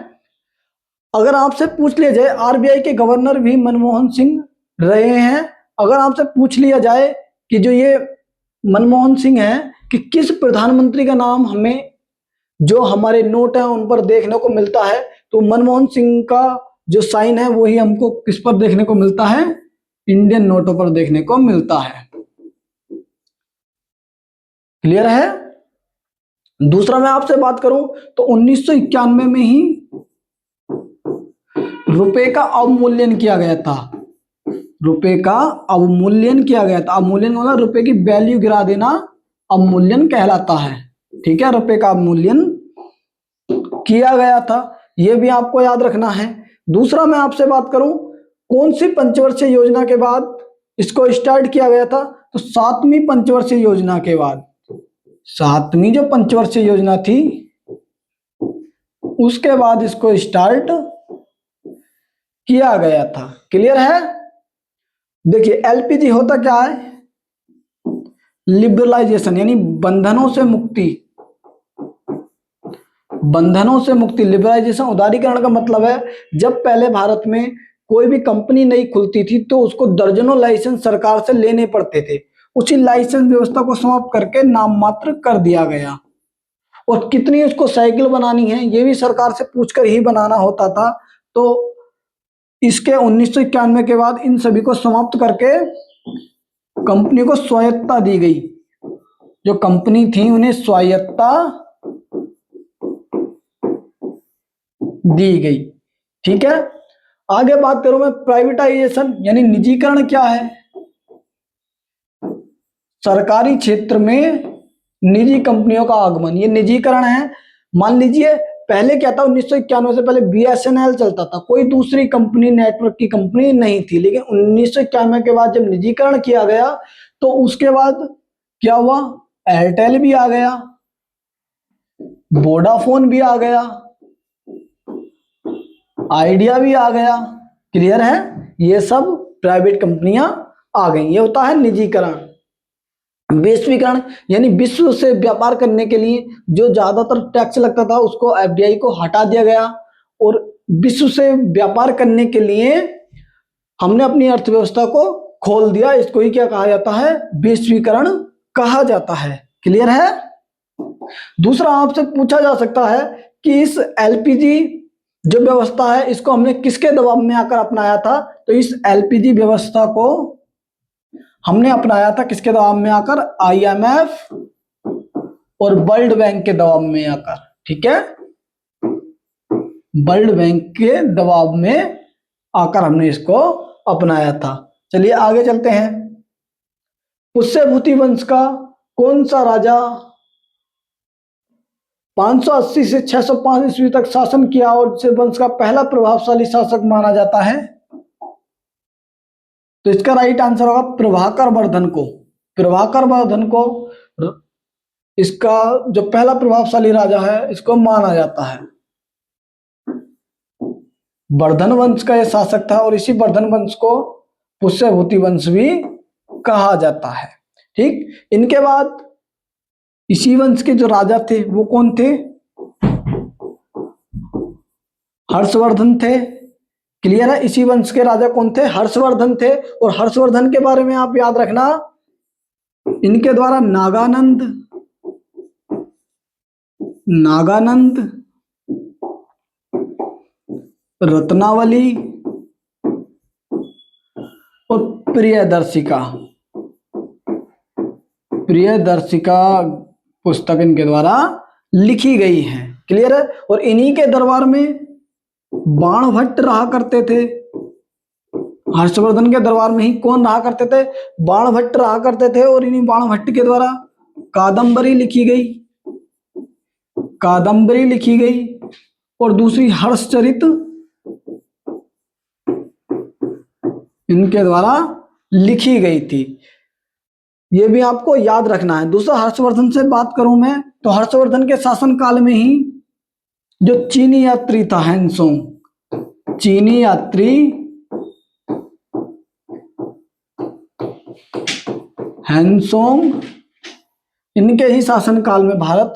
अगर आपसे पूछ लिया जाए, आरबीआई के गवर्नर भी मनमोहन सिंह रहे हैं। अगर आपसे पूछ लिया जाए कि जो ये मनमोहन सिंह है कि किस प्रधानमंत्री का नाम हमें जो हमारे नोट है उन पर देखने को मिलता है, तो मनमोहन सिंह का जो साइन है वही हमको किस पर देखने को मिलता है? इंडियन नोटों पर देखने को मिलता है। क्लियर है? दूसरा मैं आपसे बात करूं तो 1991 में ही रुपए का अवमूल्यन किया गया था। रुपए का अवमूल्यन किया गया था। अवमूल्यन मतलब रुपए की वैल्यू गिरा देना अवमूल्यन कहलाता है। ठीक है? रुपए का अवमूल्यन किया गया था, यह भी आपको याद रखना है। दूसरा मैं आपसे बात करूं, कौन सी पंचवर्षीय योजना के बाद इसको स्टार्ट किया गया था? तो 7वीं पंचवर्षीय योजना के बाद। 7वीं जो पंचवर्षीय योजना थी उसके बाद इसको स्टार्ट किया गया था। क्लियर है? देखिए एलपीजी होता क्या है? लिबरलाइजेशन, यानी बंधनों से मुक्ति। बंधनों से मुक्ति, लिबरलाइजेशन, उदारीकरण का मतलब है जब पहले भारत में कोई भी कंपनी नहीं खुलती थी तो उसको दर्जनों लाइसेंस सरकार से लेने पड़ते थे। उसी लाइसेंस व्यवस्था को समाप्त करके नाम मात्र कर दिया गया। और कितनी उसको साइकिल बनानी है ये भी सरकार से पूछकर ही बनाना होता था। तो इसके 1991 के बाद इन सभी को समाप्त करके कंपनी को स्वायत्तता दी गई। जो कंपनी थी उन्हें स्वायत्तता दी गई। ठीक है, आगे बात करूं मैं प्राइवेटाइजेशन यानी निजीकरण क्या है। सरकारी क्षेत्र में निजी कंपनियों का आगमन, ये निजीकरण है। मान लीजिए पहले क्या था, 1991 से पहले बीएसएनएल चलता था, कोई दूसरी कंपनी नेटवर्क की कंपनी नहीं थी। लेकिन 1991 के बाद जब निजीकरण किया गया तो उसके बाद क्या हुआ, एयरटेल भी आ गया, वोडाफोन भी आ गया, आइडिया भी आ गया। क्लियर है, ये सब प्राइवेट कंपनियां आ गई। ये होता है निजीकरण। वैश्वीकरण यानी विश्व से व्यापार करने के लिए जो ज्यादातर टैक्स लगता था उसको, एफडीआई को हटा दिया गया और विश्व से व्यापार करने के लिए हमने अपनी अर्थव्यवस्था को खोल दिया। इसको ही क्या कहा जाता है, वैश्वीकरण कहा जाता है। क्लियर है। दूसरा आपसे पूछा जा सकता है कि इस एलपीजी जो व्यवस्था है इसको हमने किसके दबाव में आकर अपनाया था। तो इस एलपीजी व्यवस्था को हमने अपनाया था किसके दबाव में आकर, आईएमएफ और वर्ल्ड बैंक के दबाव में आकर। ठीक है, वर्ल्ड बैंक के दबाव में आकर हमने इसको अपनाया था। चलिए आगे चलते हैं। पुष्यभूति वंश का कौन सा राजा 580 से 605 ईस्वी तक शासन किया और इस वंश का पहला प्रभावशाली शासक माना जाता है। तो इसका राइट आंसर होगा प्रभाकर वर्धन को। प्रभाकर वर्धन को इसका जो पहला प्रभावशाली राजा है इसको माना जाता है। वर्धन वंश का यह शासक था और इसी वर्धन वंश को पुष्यभूति वंश भी कहा जाता है। ठीक, इनके बाद इसी वंश के जो राजा थे वो कौन थे, हर्षवर्धन थे। क्लियर है, इसी वंश के राजा कौन थे, हर्षवर्धन थे। और हर्षवर्धन के बारे में आप याद रखना, इनके द्वारा नागानंद, रत्नावली और प्रियदर्शिका पुस्तक इनके द्वारा लिखी गई है। क्लियर है, और इन्हीं के दरबार में बाणभट्ट रहा करते थे। हर्षवर्धन के दरबार में ही कौन रहा करते थे, बाणभट्ट रहा करते थे। और इन्हीं बाणभट्ट के द्वारा कादंबरी लिखी गई और दूसरी हर्षचरित इनके द्वारा लिखी गई थी। ये भी आपको याद रखना है। दूसरा, हर्षवर्धन से बात करूं मैं तो हर्षवर्धन के शासन काल में ही जो चीनी यात्री था हैंसोंग इनके ही शासन काल में भारत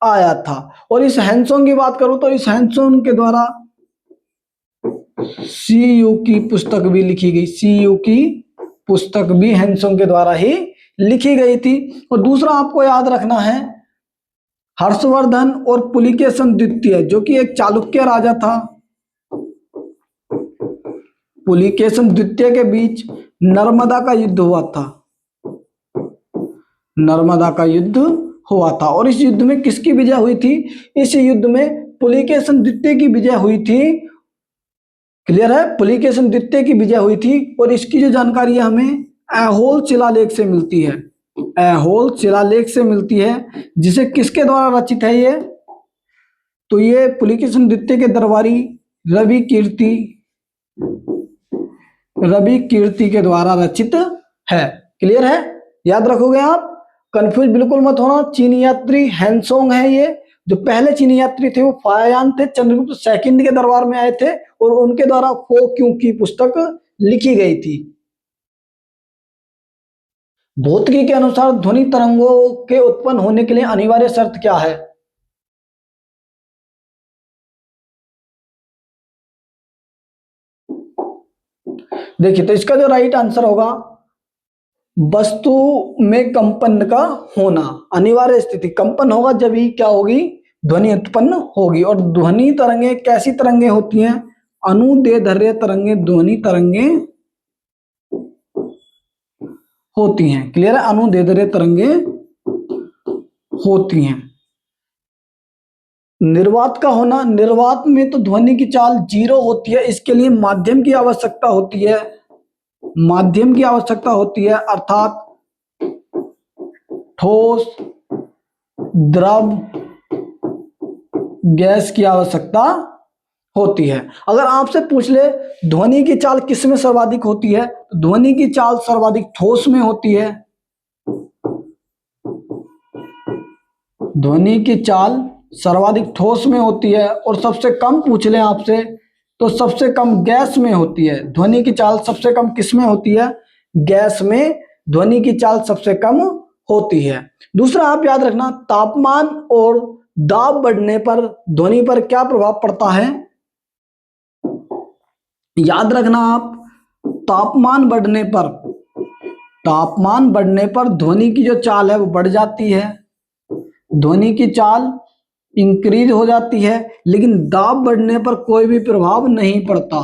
आया था। और इस हैंसोंग की बात करूं तो इस हैंसोंग के द्वारा सीयू की पुस्तक भी लिखी गई। सीयू की पुस्तक भी हैंसोंग के द्वारा ही लिखी गई थी। और दूसरा आपको याद रखना है, हर्षवर्धन और पुलिकेशन द्वितीय जो कि एक चालुक्य राजा था, पुलिकेशन द्वितीय के बीच नर्मदा का युद्ध हुआ था। और इस युद्ध में किसकी विजय हुई थी, इस युद्ध में पुलिकेशन द्वितीय की विजय हुई थी। क्लियर है, पुलिकेशन द्वितीय की विजय हुई थी। और इसकी जो जानकारी है हमें ऐहोल शिलालेख से मिलती है। जिसे किसके द्वारा रचित है ये, तो ये पुलिकेशन द्वितीय के दरबारी रवि कीर्ति के द्वारा रचित है। क्लियर है, याद रखोगे आप, कंफ्यूज बिल्कुल मत होना। चीनी यात्री हैंसोंग है, ये जो पहले चीनी यात्री थे वो फायान थे, चंद्रगुप्त सेकंड के दरबार में आए थे और उनके द्वारा फो क्यों की पुस्तक लिखी गई थी। भौतिकी के अनुसार ध्वनि तरंगों के उत्पन्न होने के लिए अनिवार्य शर्त क्या है। देखिए, तो इसका जो राइट आंसर होगा, वस्तु में कंपन का होना। अनिवार्य स्थिति, कंपन होगा जब ही क्या होगी, ध्वनि उत्पन्न होगी। और ध्वनि तरंगे कैसी तरंगे होती हैं, अनुदैर्ध्य तरंगे ध्वनि तरंगे होती हैं। क्लियर है? अनुदैर्ध्य तरंगे होती हैं। निर्वात का होना, निर्वात में तो ध्वनि की चाल 0 होती है, इसके लिए माध्यम की आवश्यकता होती है। माध्यम की आवश्यकता होती है, अर्थात ठोस, द्रव, गैस की आवश्यकता होती है। अगर आपसे पूछ ले ध्वनि की चाल किस में सर्वाधिक होती है, तो ध्वनि की चाल सर्वाधिक ठोस में होती है। ध्वनि की चाल सर्वाधिक ठोस में होती है, और सबसे कम पूछ लें आपसे तो सबसे कम गैस में होती है। ध्वनि की चाल सबसे कम किस में होती है? गैस में ध्वनि की चाल सबसे कम होती है। दूसरा आप याद रखना, तापमान और दाब बढ़ने पर ध्वनि पर क्या प्रभाव पड़ता है? याद रखना आप, तापमान बढ़ने पर ध्वनि की जो चाल है वो बढ़ जाती है, ध्वनि की चाल इंक्रीज हो जाती है, लेकिन दाब बढ़ने पर कोई भी प्रभाव नहीं पड़ता।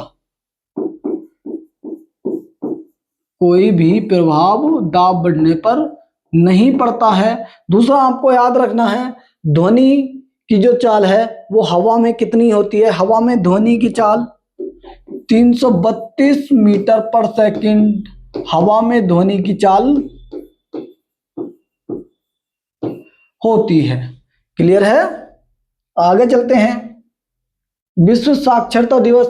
कोई भी प्रभाव दाब बढ़ने पर नहीं पड़ता है। दूसरा आपको याद रखना है, ध्वनि की जो चाल है वो हवा में कितनी होती है? हवा में ध्वनि की चाल 332 मीटर पर सेकंड हवा में ध्वनि की चाल होती है। क्लियर है? आगे चलते हैं। विश्व साक्षरता दिवस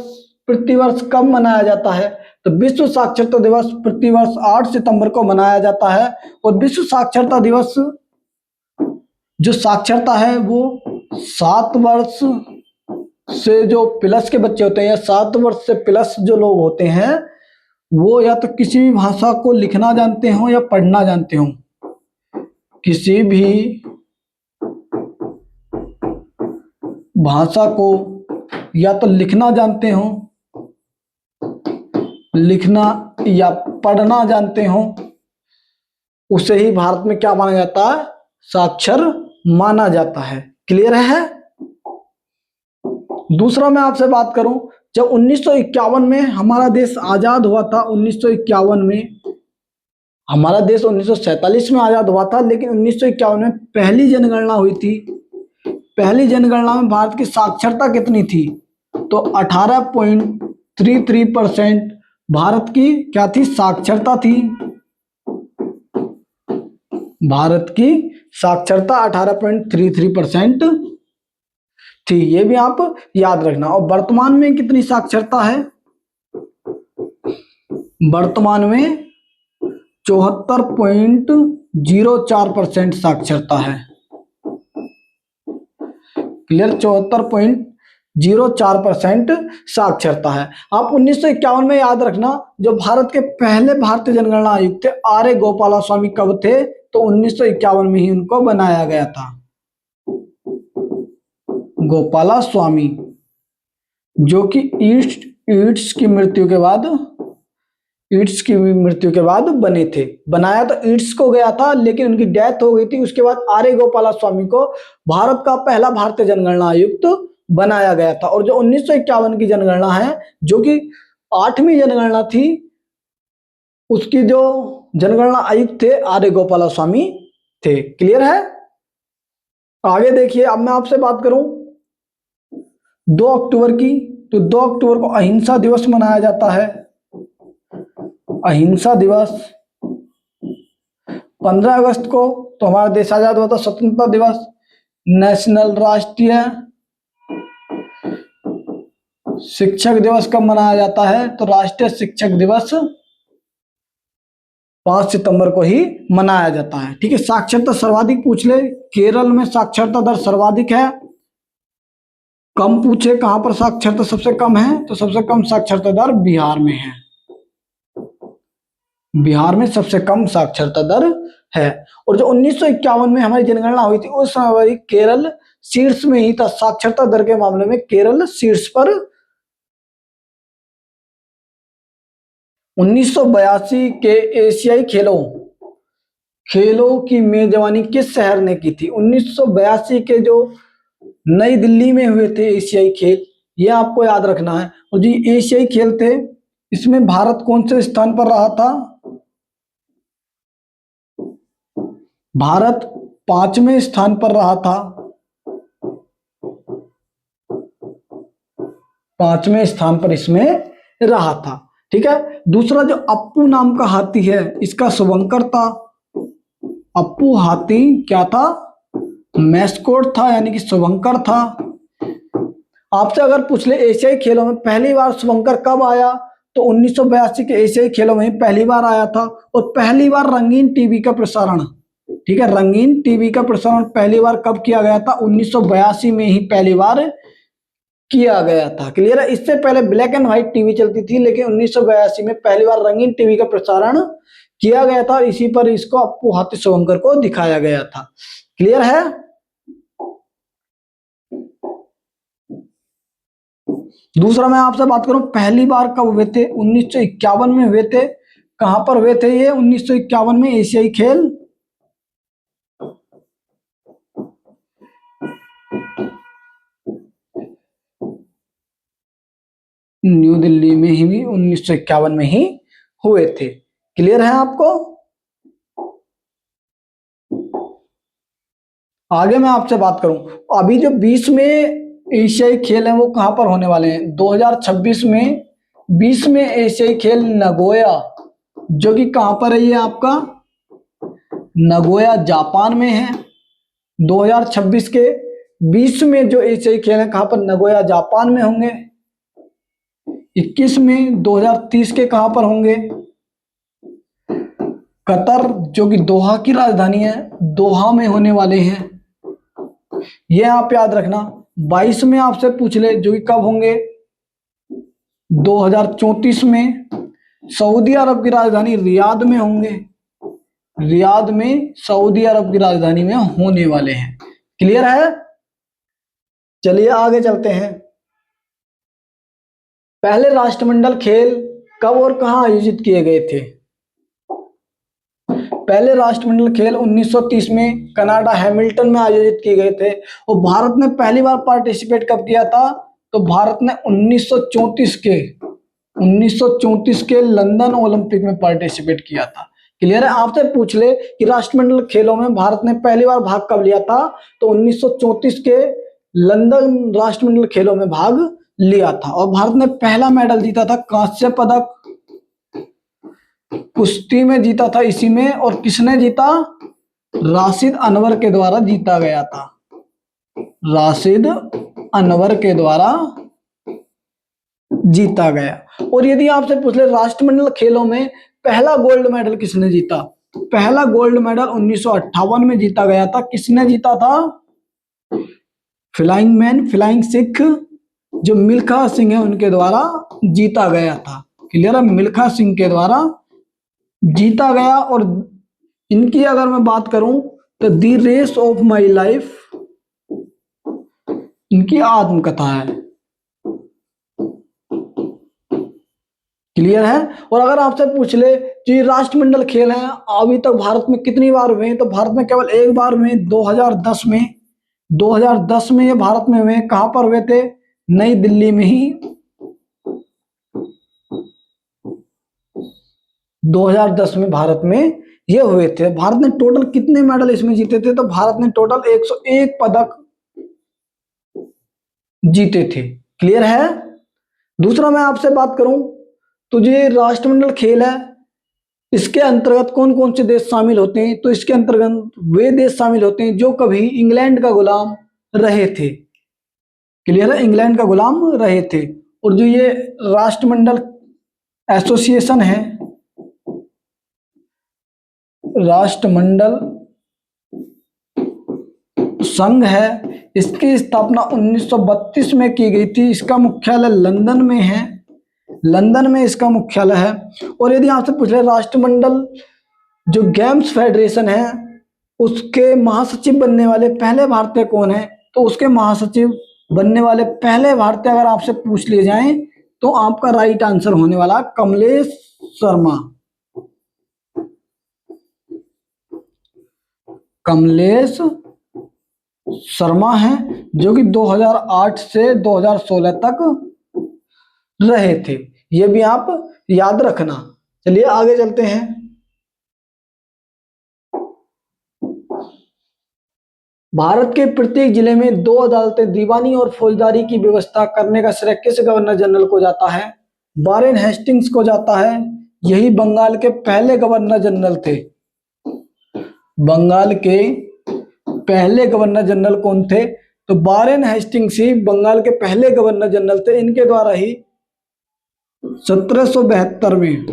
प्रतिवर्ष कब मनाया जाता है? तो विश्व साक्षरता दिवस प्रतिवर्ष 8 सितंबर को मनाया जाता है। और विश्व साक्षरता दिवस जो साक्षरता है वो 7 वर्ष से जो प्लस के बच्चे होते हैं, या 7 वर्ष से प्लस जो लोग होते हैं, वो या तो किसी भी भाषा को लिखना जानते हो या पढ़ना जानते हो। किसी भी भाषा को या तो लिखना जानते हो, लिखना या पढ़ना जानते हो, उसे ही भारत में क्या माना जाता है? साक्षर माना जाता है। क्लियर है? दूसरा मैं आपसे बात करूं, जब 1951 में हमारा देश आजाद हुआ था, 1951 में हमारा देश 1947 में आजाद हुआ था, लेकिन 1951 में पहली जनगणना हुई थी। पहली जनगणना में भारत की साक्षरता कितनी थी? तो 18.33% भारत की क्या थी? साक्षरता थी। भारत की साक्षरता 18.33% थी, ये भी आप याद रखना। और वर्तमान में कितनी साक्षरता है? वर्तमान में 74.04% साक्षरता है। क्लियर? 74.04% साक्षरता है। आप 1951 में याद रखना, जो भारत के पहले भारतीय जनगणना आयुक्त थे आर ए गोपालास्वामी कब थे? तो 1951 में ही उनको बनाया गया था। गोपालास्वामी, जो कि ईट्स की मृत्यु के बाद बने थे। बनाया तो ईट्स को गया था, लेकिन उनकी डेथ हो गई थी। उसके बाद आर ए गोपालास्वामी को भारत का पहला भारतीय जनगणना आयुक्त बनाया गया था। और जो 1951 की जनगणना है, जो कि 8वीं जनगणना थी, उसकी जो जनगणना आयुक्त थे आर ए गोपालास्वामी थे। क्लियर है? आगे देखिए, अब मैं आपसे बात करूं 2 अक्टूबर की, तो 2 अक्टूबर को अहिंसा दिवस मनाया जाता है। अहिंसा दिवस। 15 अगस्त को तो हमारा देश आजाद हुआ था, स्वतंत्रता दिवस। नेशनल राष्ट्रीय शिक्षक दिवस कब मनाया जाता है? तो राष्ट्रीय शिक्षक दिवस 5 सितंबर को ही मनाया जाता है। ठीक है? साक्षरता सर्वाधिक पूछ ले, केरल में साक्षरता दर सर्वाधिक है। कम पूछे कहां पर साक्षरता सबसे कम है, तो सबसे कम साक्षरता दर बिहार में है। बिहार में सबसे कम साक्षरता दर है। और जो 1951 में हमारी जनगणना हुई थी, उस समय केरल शीर्ष में ही था। साक्षरता दर के मामले में केरल शीर्ष पर। 1982 के एशियाई खेलों की मेजबानी किस शहर ने की थी? 1982 के जो नई दिल्ली में हुए थे एशियाई खेल, ये आपको याद रखना है। और जी एशियाई खेल थे, इसमें भारत कौन से स्थान पर रहा था? भारत 5वें स्थान पर रहा था, 5वें स्थान पर इसमें रहा था। ठीक है। दूसरा जो अप्पू नाम का हाथी है, इसका शुभंकर था। अप्पू हाथी क्या था? मैस्कोट था, यानी कि शुभंकर था। आपसे अगर पूछ ले एशियाई खेलों में पहली बार शुभंकर कब आया, तो 1982 के एशियाई खेलों में पहली बार आया था। और पहली बार रंगीन टीवी का प्रसारण, ठीक है, रंगीन टीवी का प्रसारण पहली बार कब किया गया था? 1982 में ही पहली बार किया गया था। क्लियर है। इससे पहले ब्लैक एंड व्हाइट टीवी चलती थी, लेकिन 1982 में पहली बार रंगीन टीवी का प्रसारण किया गया था। इसी पर इसको अप्पू हाथी शुभंकर को दिखाया गया था। क्लियर है। दूसरा मैं आपसे बात करूं, पहली बार कब हुए थे? 1951 में हुए थे। कहां पर हुए थे ये? 1951 में एशियाई खेल न्यू दिल्ली में ही 1951 में ही हुए थे। क्लियर है आपको? आगे मैं आपसे बात करूं, अभी जो 20 में एशियाई खेल हैं वो कहां पर होने वाले हैं? 2026 में 20 में एशियाई खेल नगोया, जो कि कहां पर है? ये आपका नगोया जापान में है। 2026 के 20 में जो एशियाई खेल है कहां पर? नगोया जापान में होंगे। 21 में 2030 के कहां पर होंगे? कतर, जो कि दोहा की राजधानी है, दोहा में होने वाले हैं। ये आप याद रखना। 22 में आपसे पूछ ले जो कि कब होंगे? 2034 में सऊदी अरब की राजधानी रियाद में होंगे। रियाद में सऊदी अरब की राजधानी में होने वाले हैं। क्लियर है। चलिए आगे चलते हैं। पहले राष्ट्रमंडल खेल कब और कहां आयोजित किए गए थे? पहले राष्ट्रमंडल खेल 1930 में कनाडा हैमिल्टन में आयोजित किए गए थे। और भारत ने पहली बार पार्टिसिपेट कब किया था? तो भारत ने 1934 के लंदन ओलंपिक में पार्टिसिपेट किया था। क्लियर है। आपसे पूछ ले कि राष्ट्रमंडल खेलों में भारत ने पहली बार भाग कब लिया था, तो 1934 के लंदन राष्ट्रमंडल खेलों में भाग लिया था। और भारत ने पहला मेडल जीता था, कांस्य पदक कुश्ती में जीता था इसी में। और किसने जीता? राशिद अनवर के द्वारा जीता गया था। राशिद अनवर के द्वारा जीता गया। और यदि आपसे पूछ ले राष्ट्रमंडल खेलों में पहला गोल्ड मेडल किसने जीता? पहला गोल्ड मेडल 1958 में जीता गया था। किसने जीता था? फ्लाइंग मैन, फ्लाइंग सिख, जो मिल्खा सिंह है उनके द्वारा जीता गया था। क्लियर है। मिल्खा सिंह के द्वारा जीता गया। और इनकी अगर मैं बात करूं तो दी रेस ऑफ माई लाइफ इनकी आत्मकथा है। क्लियर है। और अगर आपसे पूछ ले कि राष्ट्रमंडल खेल हैं अभी तक भारत में कितनी बार हुए हैं, तो भारत में केवल एक बार हुए, 2010 में। 2010 में ये भारत में हुए। कहां पर हुए थे? नई दिल्ली में ही 2010 में भारत में ये हुए थे। भारत ने टोटल कितने मेडल इसमें जीते थे? तो भारत ने टोटल 101 पदक जीते थे। क्लियर है। दूसरा मैं आपसे बात करूं तो ये राष्ट्रमंडल खेल है, इसके अंतर्गत कौन कौन से देश शामिल होते हैं? तो इसके अंतर्गत वे देश शामिल होते हैं जो कभी इंग्लैंड का गुलाम रहे थे। क्लियर है। इंग्लैंड का गुलाम रहे थे। और जो ये राष्ट्रमंडल एसोसिएशन है, राष्ट्रमंडल संघ है, इसकी स्थापना 1932 में की गई थी। इसका मुख्यालय लंदन में है। लंदन में इसका मुख्यालय है। और यदि आपसे पूछ रहे राष्ट्रमंडल जो गेम्स फेडरेशन है उसके महासचिव बनने वाले पहले भारतीय कौन है, तो उसके महासचिव बनने वाले पहले भारतीय अगर आपसे पूछ लिए जाएं तो आपका राइट आंसर होने वाला कमलेश शर्मा। कमलेश शर्मा हैं, जो कि 2008 से 2016 तक रहे थे। ये भी आप याद रखना। चलिए आगे चलते हैं। भारत के प्रत्येक जिले में 2 अदालतें दीवानी और फौजदारी की व्यवस्था करने का श्रेय किस गवर्नर जनरल को जाता है? वारेन हेस्टिंग्स को जाता है। यही बंगाल के पहले गवर्नर जनरल थे। बंगाल के पहले गवर्नर जनरल कौन थे? तो वारेन हेस्टिंग्स ही बंगाल के पहले गवर्नर जनरल थे। इनके द्वारा ही 1772 में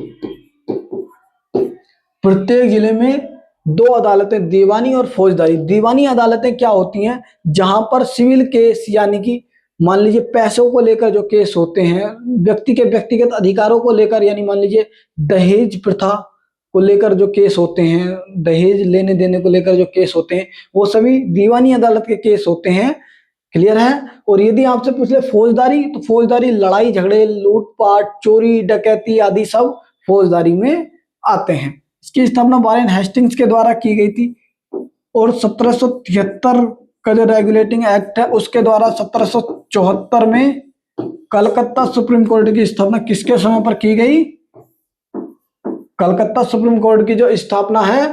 प्रत्येक जिले में 2 अदालतें, दीवानी और फौजदारी। दीवानी अदालतें क्या होती हैं? जहां पर सिविल केस, यानी कि मान लीजिए पैसों को लेकर जो केस होते हैं, व्यक्ति के व्यक्तिगत अधिकारों को लेकर, यानी मान लीजिए दहेज प्रथा को लेकर जो केस होते हैं, दहेज लेने देने को लेकर जो केस होते हैं, वो सभी दीवानी अदालत के केस होते हैं। क्लियर है? और यदि आपसे पूछ ले फौजदारी, तो फौजदारी लड़ाई झगड़े, लूटपाट, चोरी, डकैती आदि सब फौजदारी में आते हैं। इसकी स्थापना वारेन हेस्टिंग्स के द्वारा की गई थी। और 1773 का जो रेगुलेटिंग एक्ट है, उसके द्वारा 1774 में कलकत्ता सुप्रीम कोर्ट की स्थापना किसके समय पर की गई? कलकत्ता सुप्रीम कोर्ट की जो स्थापना है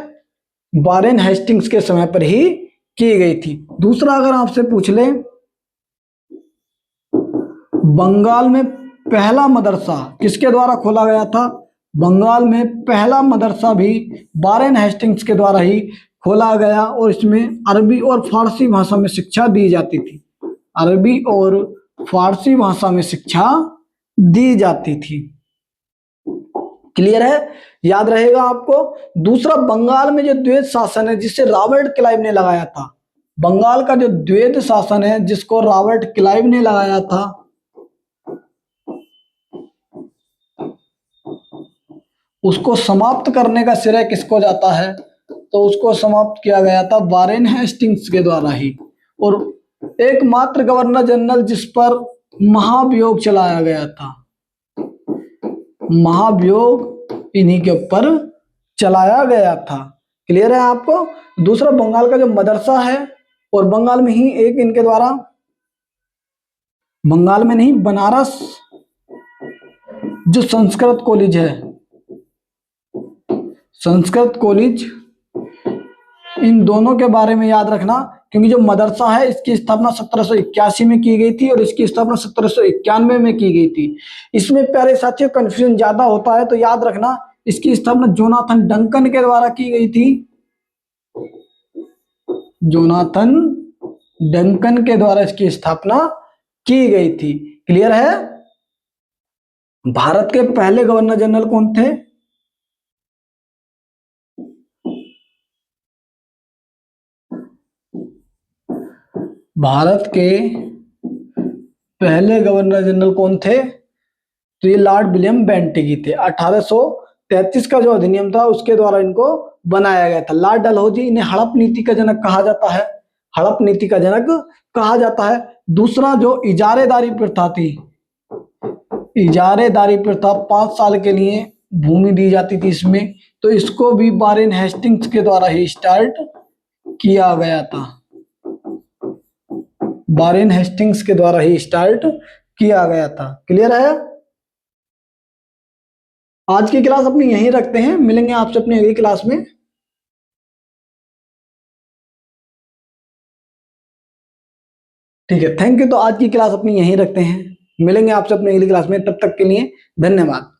वारेन हेस्टिंग्स के समय पर ही की गई थी। दूसरा अगर आपसे पूछ ले, बंगाल में पहला मदरसा किसके द्वारा खोला गया था? बंगाल में पहला मदरसा भी वारेन हेस्टिंग्स के द्वारा ही खोला गया, और इसमें अरबी और फारसी भाषा में शिक्षा दी जाती थी। अरबी और फारसी भाषा में शिक्षा दी जाती थी। क्लियर है? याद रहेगा आपको। दूसरा, बंगाल में जो द्वैध शासन है जिसे रॉबर्ट क्लाइव ने लगाया था, बंगाल का जो द्वैध शासन है जिसको रॉबर्ट क्लाइव ने लगाया था, उसको समाप्त करने का श्रेय किसको जाता है? तो उसको समाप्त किया गया था वारेन हेस्टिंग्स के द्वारा ही। और एकमात्र गवर्नर जनरल जिस पर महाभियोग चलाया गया था, महाभियोग इन्हीं के ऊपर चलाया गया था। क्लियर है आपको? दूसरा, बंगाल का जो मदरसा है, और बंगाल में ही एक इनके द्वारा, बंगाल में नहीं, बनारस जो संस्कृत कॉलेज है, संस्कृत कॉलेज, इन दोनों के बारे में याद रखना, क्योंकि जो मदरसा है इसकी स्थापना 1781 में की गई थी और इसकी स्थापना 1791 में की गई थी। इसमें प्यारे साथियों कंफ्यूजन ज्यादा होता है, तो याद रखना इसकी स्थापना जोनाथन डंकन के द्वारा की गई थी। जोनाथन डंकन के द्वारा इसकी स्थापना की गई थी। क्लियर है? भारत के पहले गवर्नर जनरल कौन थे? भारत के पहले गवर्नर जनरल कौन थे? तो ये लॉर्ड विलियम बेंटिक थे। 1833 का जो अधिनियम था उसके द्वारा इनको बनाया गया था। लॉर्ड डलहौजी, इन्हें हड़प नीति का जनक कहा जाता है। हड़प नीति का जनक कहा जाता है। दूसरा, जो इजारेदारी प्रथा थी, इजारेदारी प्रथा 5 साल के लिए भूमि दी जाती थी इसमें, तो इसको भी वारेन हेस्टिंग्स के द्वारा ही स्टार्ट किया गया था। वारेन हेस्टिंग्स के द्वारा ही स्टार्ट किया गया था। क्लियर है? आज की क्लास अपनी यहीं रखते हैं, मिलेंगे आपसे अपनी अगली क्लास में। ठीक है, थैंक यू। तो आज की क्लास अपनी यहीं रखते हैं, मिलेंगे आपसे अपनी अगली क्लास में, तब तक के लिए धन्यवाद।